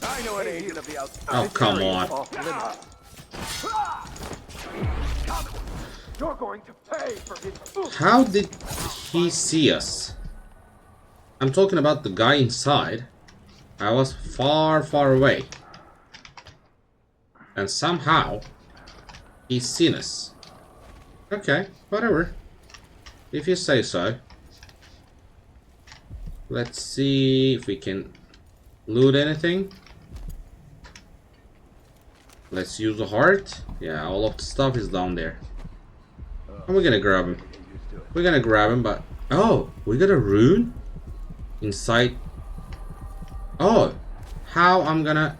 [SPEAKER 13] I know an agent of the outside.
[SPEAKER 1] Oh, come on.
[SPEAKER 13] You're going to pay for his...
[SPEAKER 1] How did he see us? I'm talking about the guy inside. I was far, far away. And somehow, he's seen us. Okay, whatever. If you say so. Let's see if we can loot anything. Let's use the heart. Yeah, all of the stuff is down there. And we're gonna grab him. We're gonna grab him, but... Oh, we got a rune? Inside... Oh! How I'm gonna...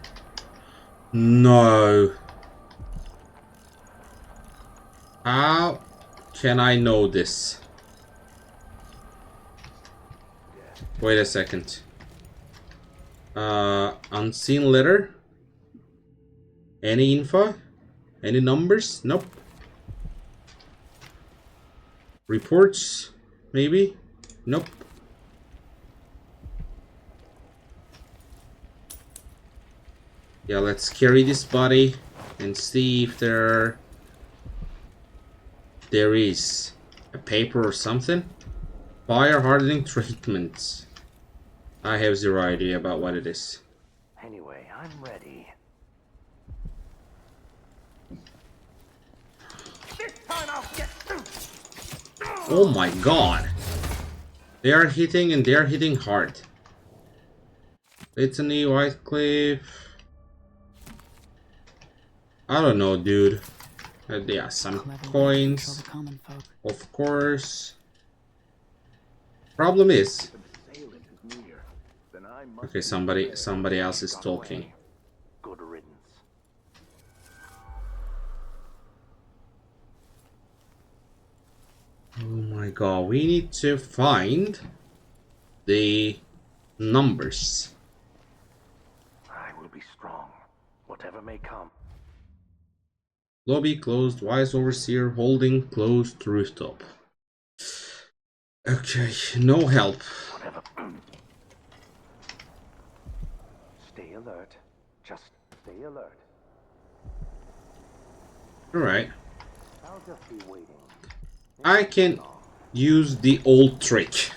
[SPEAKER 1] No! How can I know this? Wait a second. Unseen letter? Any info? Any numbers? Nope. Reports? Maybe? Nope. Yeah, let's carry this body and see if there is a paper or something. Fire hardening treatment. I have zero idea about what it is.
[SPEAKER 14] Anyway, I'm ready.
[SPEAKER 13] This time I'll get...
[SPEAKER 1] Oh my god. They are hitting and they are hitting hard. Litany, Whitecliff. I don't know, dude. Yeah, some coins. Of course. Problem is... Okay, somebody else is talking.
[SPEAKER 14] Good riddance.
[SPEAKER 1] Oh my god, we need to find the numbers.
[SPEAKER 14] I will be strong, whatever may come.
[SPEAKER 1] Lobby closed, Wise Overseer holding closed rooftop. Okay, no help.
[SPEAKER 14] Whatever. Stay alert. Just stay alert.
[SPEAKER 1] Alright.
[SPEAKER 14] I'll just be waiting.
[SPEAKER 1] I can use the old trick.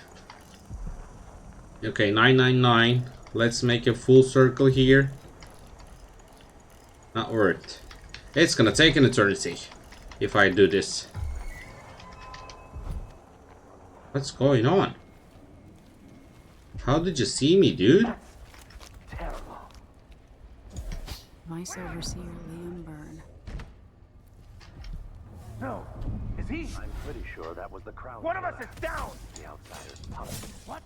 [SPEAKER 1] Okay, 999. Let's make a full circle here. Not worth. It's gonna take an eternity if I do this. What's going on? How did you see me, dude?
[SPEAKER 14] Terrible.
[SPEAKER 2] Vice Overseer Liam Byrne.
[SPEAKER 13] No. Is he?
[SPEAKER 14] I'm pretty sure that was the crown.
[SPEAKER 13] One of us is down!
[SPEAKER 14] The outsider's puppet.
[SPEAKER 13] What?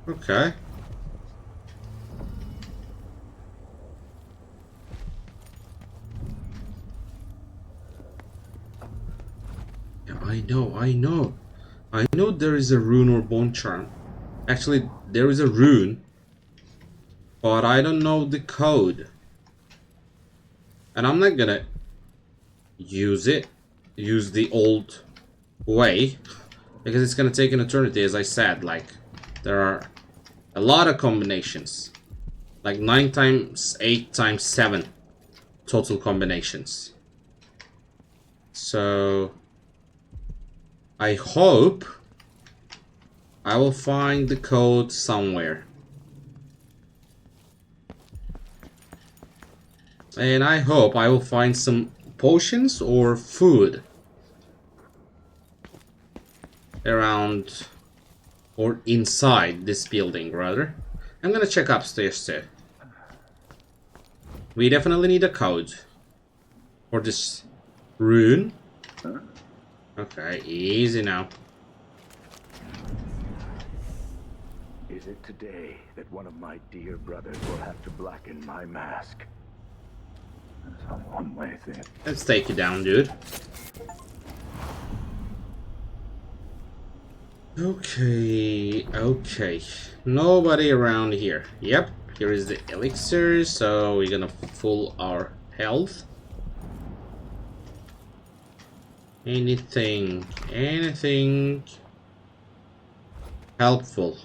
[SPEAKER 1] Okay. Yeah, I know there is a rune or bone charm. Actually, there is a rune, but I don't know the code. And I'm not gonna use the old way, because it's gonna take an eternity, as I said. Like, there are a lot of combinations. Like 9 times 8 times 7 total combinations. So I hope I will find the code somewhere. And I hope I will find some potions or food around or inside this building, rather. I'm gonna check upstairs too. We definitely need a code for this rune. Okay, easy now.
[SPEAKER 15] Is it today that one of my dear brothers will have to blacken my mask? That's a one-way thing.
[SPEAKER 1] Let's take you down, dude. Okay. Nobody around here. Yep, here is the elixir, so we're gonna full our health. Anything helpful?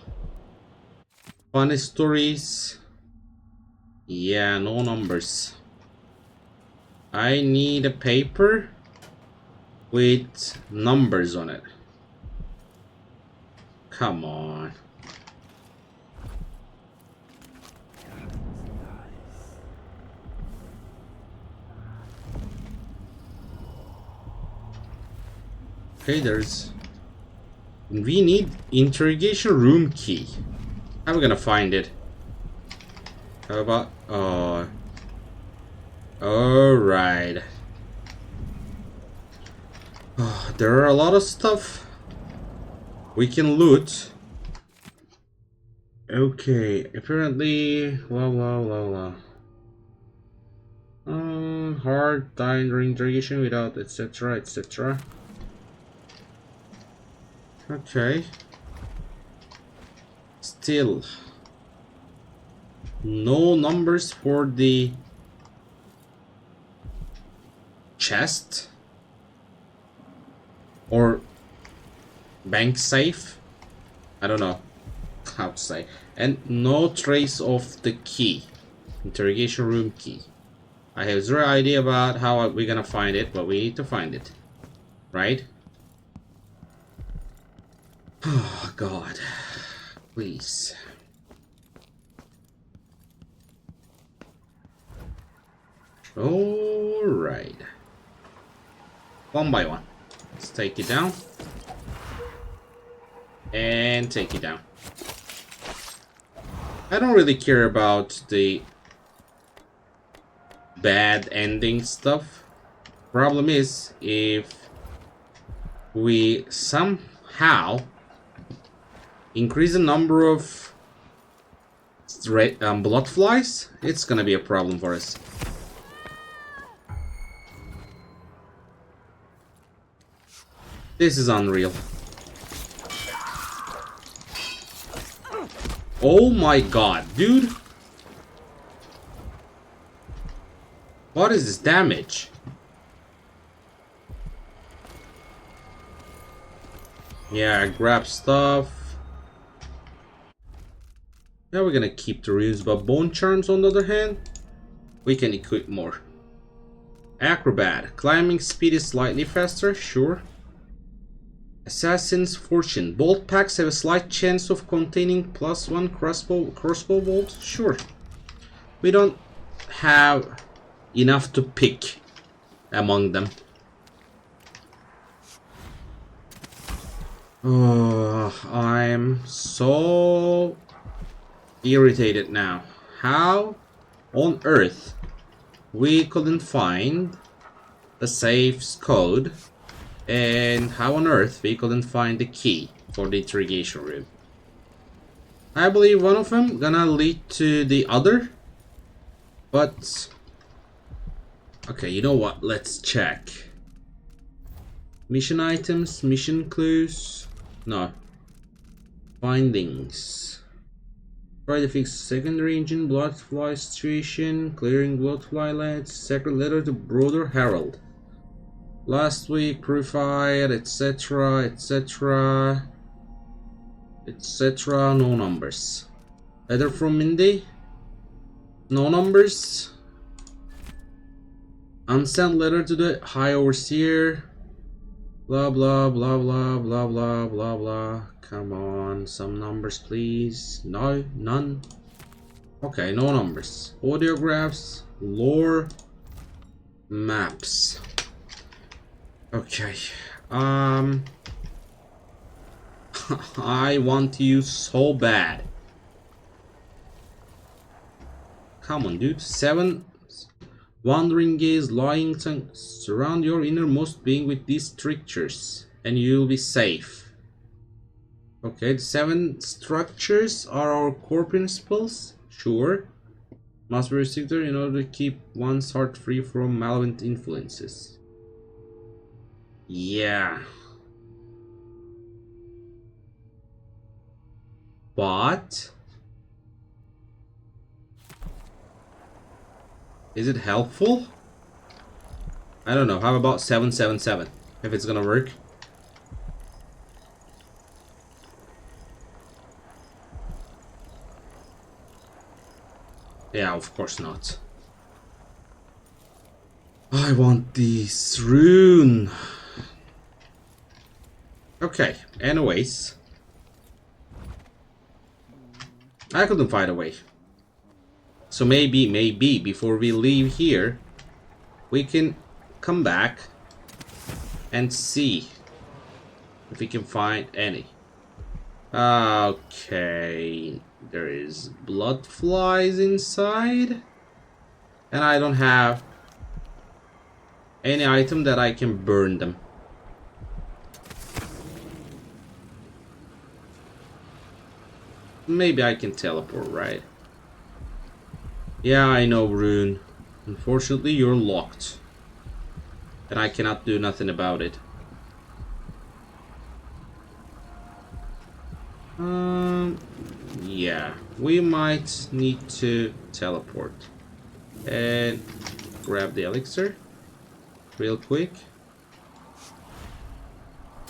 [SPEAKER 1] Funny stories? Yeah, no numbers. I need a paper with numbers on it. Come on. Okay, we need interrogation room key. How are we gonna find it? How about... Alright. There are a lot of stuff we can loot. Okay, apparently... Hard dying during interrogation without etc, etc. Okay. Still no numbers for the chest or bank safe. I don't know how to say. And no trace of the key, interrogation room key. I have zero idea about how we're gonna find it, but we need to find it, right? Oh God, please. All right, one by one. Let's take it down and take it down. I don't really care about the bad ending stuff. Problem is, if we somehow increase the number of blood flies, it's gonna be a problem for us. This is unreal. Oh my God, dude. What is this damage? Yeah, grab stuff. Now we're gonna keep the runes, but bone charms on the other hand, we can equip more. Acrobat, climbing speed is slightly faster, sure. Assassin's Fortune, bolt packs have a slight chance of containing +1 crossbow bolt, sure. We don't have enough to pick among them. Oh, I'm so irritated now. How on earth we couldn't find the safe's code, and how on earth we couldn't find the key for the interrogation room? I believe one of them gonna lead to the other, but okay, you know what? Let's check. Mission items, mission clues. No. Findings. Try to fix secondary engine, blood fly situation, clearing blood fly leads, secret letter to Brother Harold. Last week, purified, etc, etc, etc, no numbers. Letter from Mindy, no numbers. Unsent letter to the High Overseer, blah blah blah blah blah blah blah blah. Come on, some numbers please. No, none. Okay, no numbers. Audiographs, lore, maps. Okay, I want you so bad. Come on, dude. 7 Wandering gaze, lying tongue. Surround your innermost being with these strictures, and you'll be safe. Okay, the 7 structures are our core principles. Sure. Must be restricted in order to keep one's heart free from malevolent influences. Yeah. But is it helpful? I don't know. How about 777? If it's gonna work. Yeah, of course not. I want this rune. Okay, anyways. I couldn't find a way. So maybe before we leave here, we can come back and see if we can find any. Okay, there is blood flies inside, and I don't have any item that I can burn them. Maybe I can teleport, right? Yeah, I know, Rune. Unfortunately, you're locked. And I cannot do nothing about it. Yeah, we might need to teleport. And grab the elixir real quick.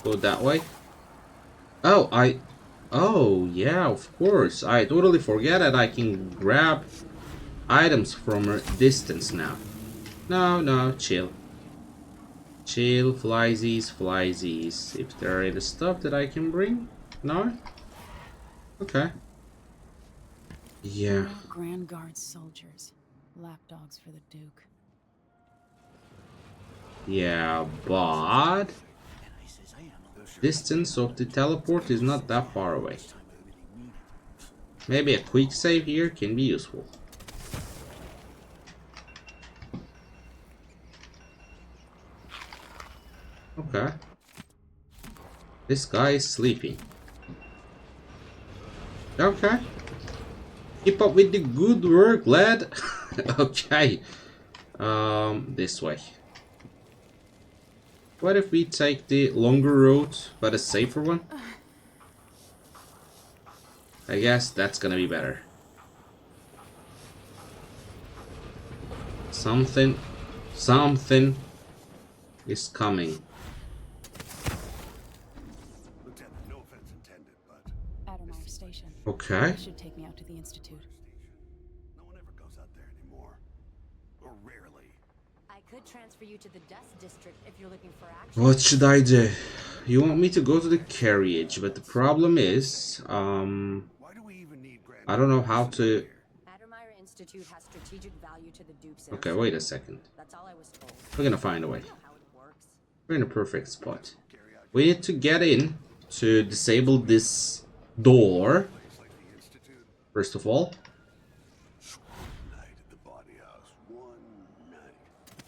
[SPEAKER 1] Go that way. Oh, yeah, of course. I totally forget that I can grab items from a distance now. No, chill. Chill, flysies. If there are any stuff that I can bring. No? Okay. Yeah.
[SPEAKER 2] Grand Guard soldiers. Lapdogs for the Duke.
[SPEAKER 1] Yeah, but distance of the teleport is not that far away. Maybe a quick save here can be useful. Okay. This guy is sleeping. Okay. Keep up with the good work, lad. Okay. This way. What if we take the longer road, but a safer one? I guess that's gonna be better. Something is coming.
[SPEAKER 2] Addermeyer Station.
[SPEAKER 1] Okay.
[SPEAKER 2] That should take me out to the Institute.
[SPEAKER 5] No one ever goes out there anymore. Or rarely.
[SPEAKER 3] I could transfer you to the Dust District if you're looking for action.
[SPEAKER 1] What should I do? You want me to go to the carriage, but the problem is, I don't know how to.
[SPEAKER 3] Addermeyer Institute has strategic value to the Duke's.
[SPEAKER 1] Okay, wait a second.
[SPEAKER 3] That's all I was told.
[SPEAKER 1] We're gonna find a way. We're in a perfect spot. We need to get in to disable this door. First of all.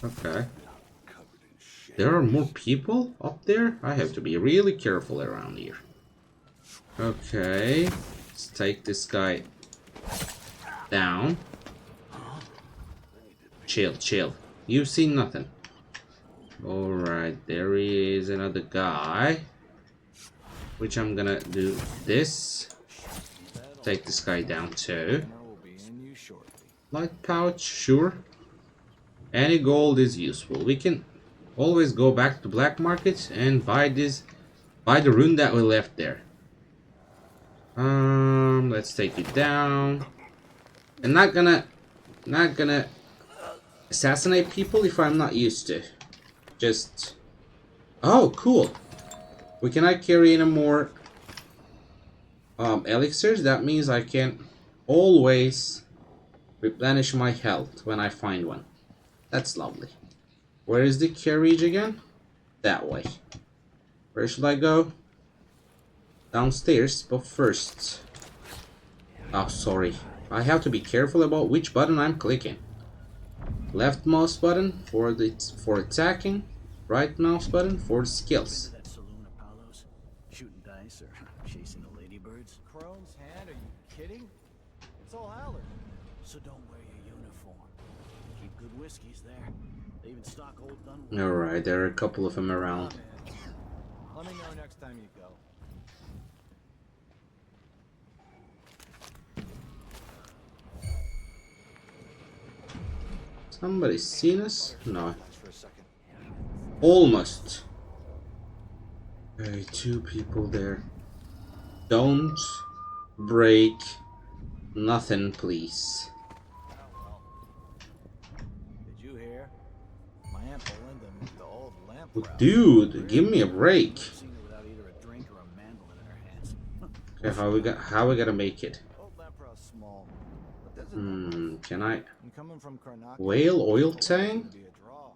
[SPEAKER 1] Okay. There are more people up there? I have to be really careful around here. Okay. Let's take this guy down. Chill. You've seen nothing. Alright, there is another guy. Which I'm gonna do this. Take this guy down too. Light pouch, sure. Any gold is useful. We can always go back to black market and buy the rune that we left there. Let's take it down. I'm not gonna assassinate people if I'm not used to. Just oh, cool. We cannot carry any more elixirs. That means I can always replenish my health when I find one. That's lovely. Where is the carriage again? That way. Where should I go? Downstairs, but first. Oh, sorry. I have to be careful about which button I'm clicking. Left mouse button for attacking. Right mouse button for the skills.
[SPEAKER 12] That saloon, Apollo's, shooting dice or chasing the ladybirds.
[SPEAKER 8] Crone's hand? Are you kidding? It's all Hallard.
[SPEAKER 12] So don't wear your uniform. Keep good whiskeys there. They even stock old Dunwall.
[SPEAKER 1] Alright, there are a couple of them around.
[SPEAKER 8] Let me know next time you go.
[SPEAKER 1] Somebody seen us? No. Almost. Hey, 2 people there. Don't break nothing, please.
[SPEAKER 8] Did you hear? My Aunt Belinda moved the old lamp.
[SPEAKER 1] Dude, give me a break.
[SPEAKER 12] Seen her without either a drink or a mandolin in her hands.
[SPEAKER 1] Okay, how we gotta make it?
[SPEAKER 8] Old lamp row's small, but there's a
[SPEAKER 1] Can I?
[SPEAKER 8] I'm coming from Karnak.
[SPEAKER 1] Whale oil tank?
[SPEAKER 8] Be a draw.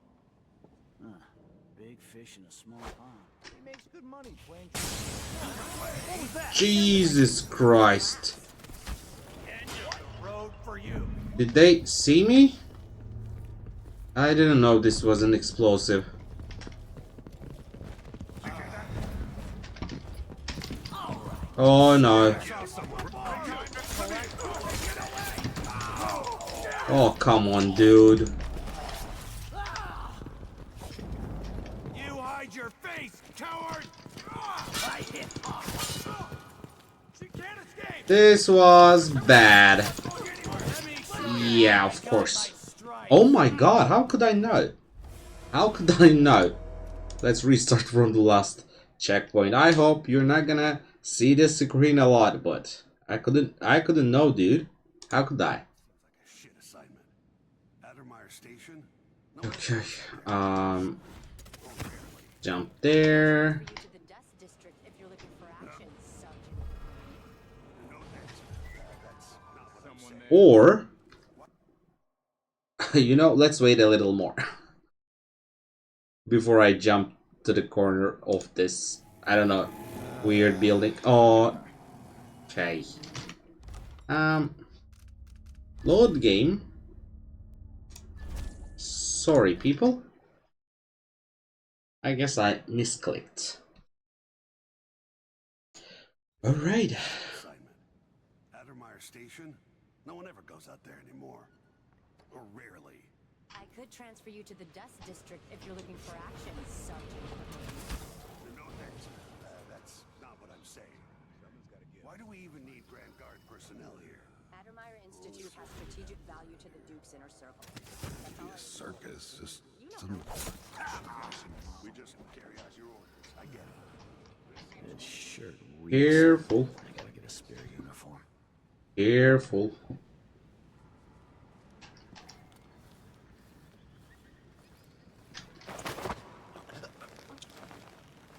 [SPEAKER 12] Big fish in a small pond.
[SPEAKER 8] He makes good money playing.
[SPEAKER 1] Jesus Christ.
[SPEAKER 8] Road for you.
[SPEAKER 1] Did they see me? I didn't know this was an explosive. Oh no. Oh, come on, dude.
[SPEAKER 8] You hide your face, coward! I hit. She can't escape.
[SPEAKER 1] This was bad. Yeah, of course. Oh my god, how could I know? How could I know? Let's restart from the last checkpoint. I hope you're not gonna see this screen a lot, but I couldn't know, dude. How could I? Okay, jump there. Or, you know, let's wait a little more before I jump to the corner of this, I don't know, weird building. Oh, okay. Load game. Sorry, people. I guess I misclicked. All right.
[SPEAKER 5] Station? No one ever goes out there anymore. Or rarely.
[SPEAKER 3] I could transfer you to the Dust District if you're looking for action, subject.
[SPEAKER 5] No thanks. That's not what I'm saying. Why do we even need Grand Guard personnel here?
[SPEAKER 3] Addermire Institute has strategic value to the Duke's inner circle.
[SPEAKER 5] Be a circus, just some... We just carry out your orders. I get it.
[SPEAKER 12] That shirt reeks.
[SPEAKER 1] Careful.
[SPEAKER 12] I gotta get a spare uniform.
[SPEAKER 1] Careful.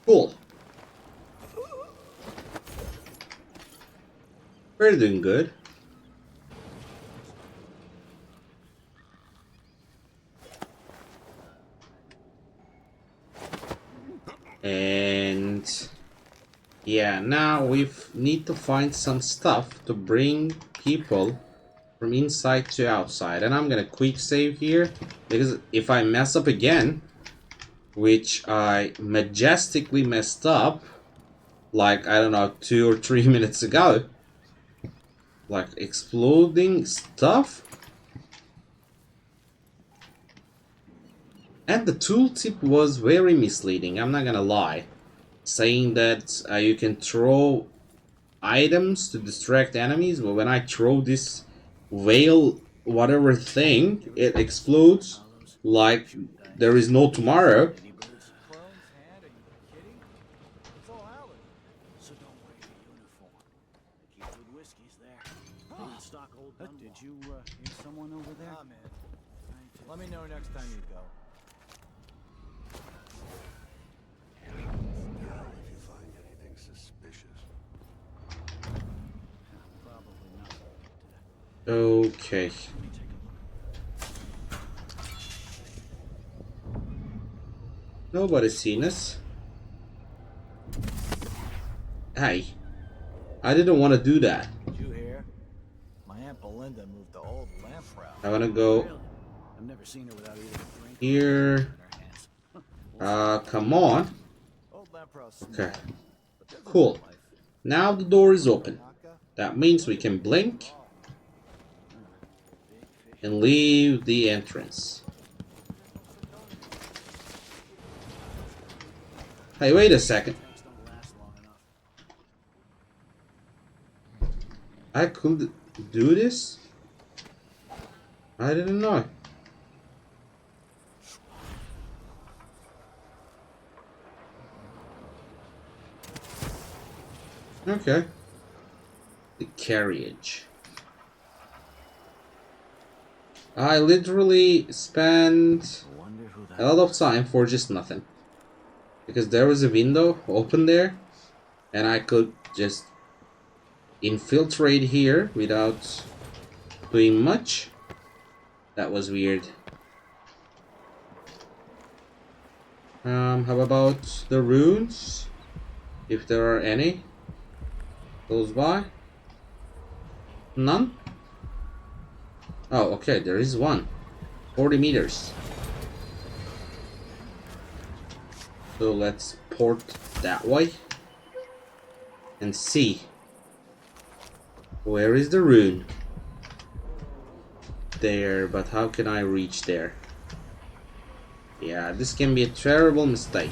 [SPEAKER 1] Cool. We're doing good. And yeah, now we need to find some stuff to bring people from inside to outside. And I'm gonna quick save here, because if I mess up again, which I majestically messed up, like, I don't know, 2 or 3 minutes ago, like exploding stuff. And the tooltip was very misleading, I'm not gonna lie. Saying that you can throw items to distract enemies, but when I throw this whale whatever thing, it explodes like there is no tomorrow.
[SPEAKER 12] Did you hear someone over there?
[SPEAKER 8] Ah, man. Let me know next time you go.
[SPEAKER 5] If you find anything suspicious.
[SPEAKER 12] Probably not.
[SPEAKER 1] Okay. Nobody's seen us. Hey, I didn't want to do that.
[SPEAKER 8] Did you hear? My Aunt Belinda moved the old lamp route.
[SPEAKER 1] I want to go
[SPEAKER 12] I've never seen her without either a drink
[SPEAKER 1] Here. Come on. Okay. Cool. Now the door is open. That means we can blink and leave the entrance. Hey, wait a second. I could do this? I didn't know. Okay. The carriage. I literally spent a lot of time for just nothing. Because there was a window open there, and I could just infiltrate here without doing much. That was weird. How about the runes? If there are any close by? None? Oh, okay, there is one. 40 meters. So let's port that way and see. Where is the rune? There, but how can I reach there? Yeah, this can be a terrible mistake.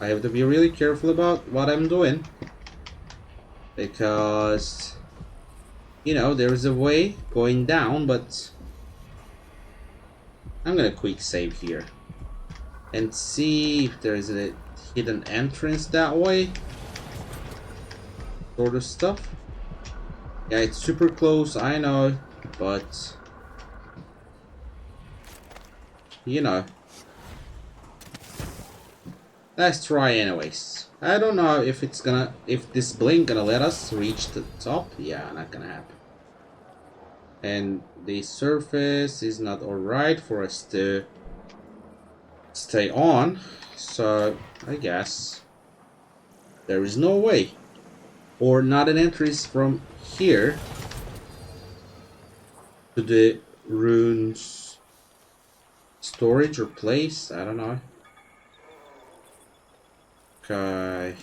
[SPEAKER 1] I have to be really careful about what I'm doing. Because, you know, there's a way going down, but I'm gonna quick save here. And see if there's a hidden entrance that way. Sort of stuff. Yeah, it's super close, I know, but you know. Let's try anyways. I don't know if it's gonna, if this blink gonna let us reach the top. Yeah, not gonna happen. And the surface is not alright for us to stay on, so I guess there is no way, or not an entrance from here to the runes storage or place. I don't know. Okay,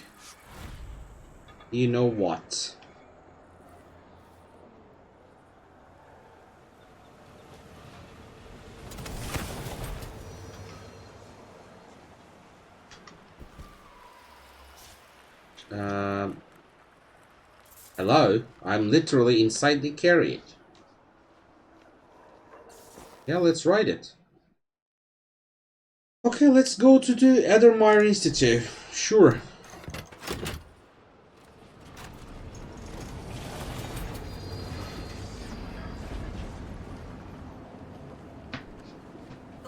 [SPEAKER 1] you know what? Hello? I'm literally inside the carriage. Yeah, let's ride it. Okay, let's go to the Addermire Institute. Sure.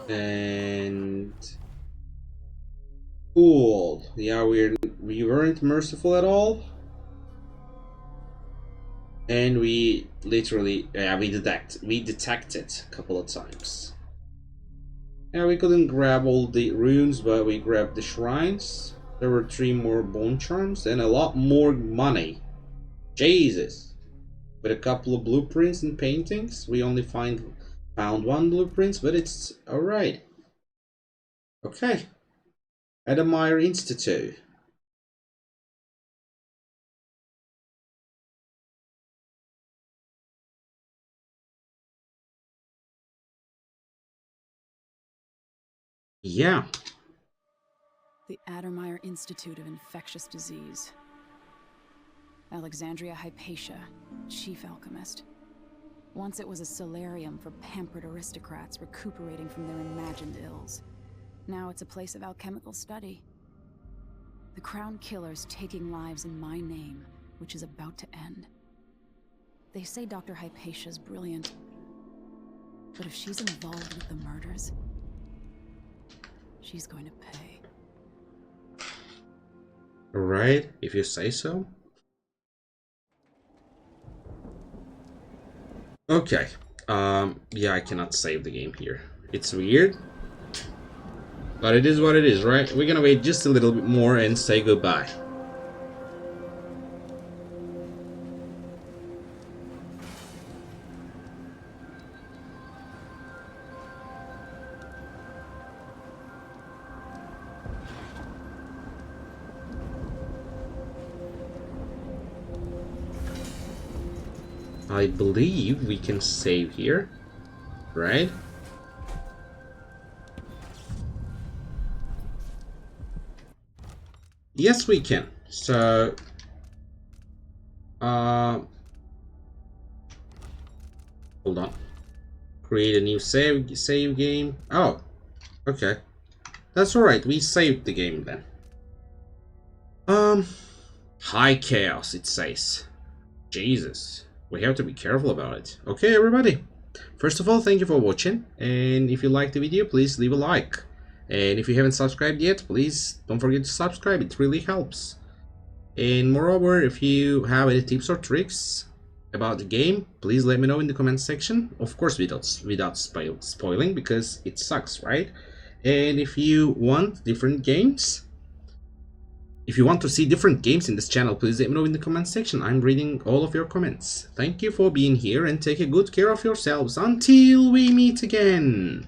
[SPEAKER 1] And cool. Yeah, we weren't merciful at all. And we literally, yeah, we detected a couple of times. Yeah, we couldn't grab all the runes, but we grabbed the shrines. There were 3 more bone charms and a lot more money. Jesus. With a couple of blueprints and paintings. We only found 1 blueprint, but it's alright. Okay. Addermire Institute. Yeah.
[SPEAKER 2] The Addermire Institute of Infectious Disease. Alexandria Hypatia, chief alchemist. Once it was a solarium for pampered aristocrats recuperating from their imagined ills. Now it's a place of alchemical study. The crown killer's taking lives in my name, which is about to end. They say Dr. Hypatia's brilliant, but if she's involved with the murders, she's going to pay.
[SPEAKER 1] Right, if you say so. Okay. Yeah, I cannot save the game here. It's weird. But it is what it is, right? We're gonna wait just a little bit more and say goodbye. I believe we can save here, right? Yes, we can. So, hold on. Create a new save game. Oh, okay. That's alright. We saved the game then. High chaos, it says. Jesus. We have to be careful about it. Okay, everybody. First of all, thank you for watching. And if you liked the video, please leave a like. And if you haven't subscribed yet, please don't forget to subscribe. It really helps. And moreover, if you have any tips or tricks about the game, please let me know in the comment section. Of course, without spoiling, because it sucks, right? And if you want different games, if you want to see different games in this channel, please let me know in the comment section. I'm reading all of your comments. Thank you for being here and take a good care of yourselves until we meet again.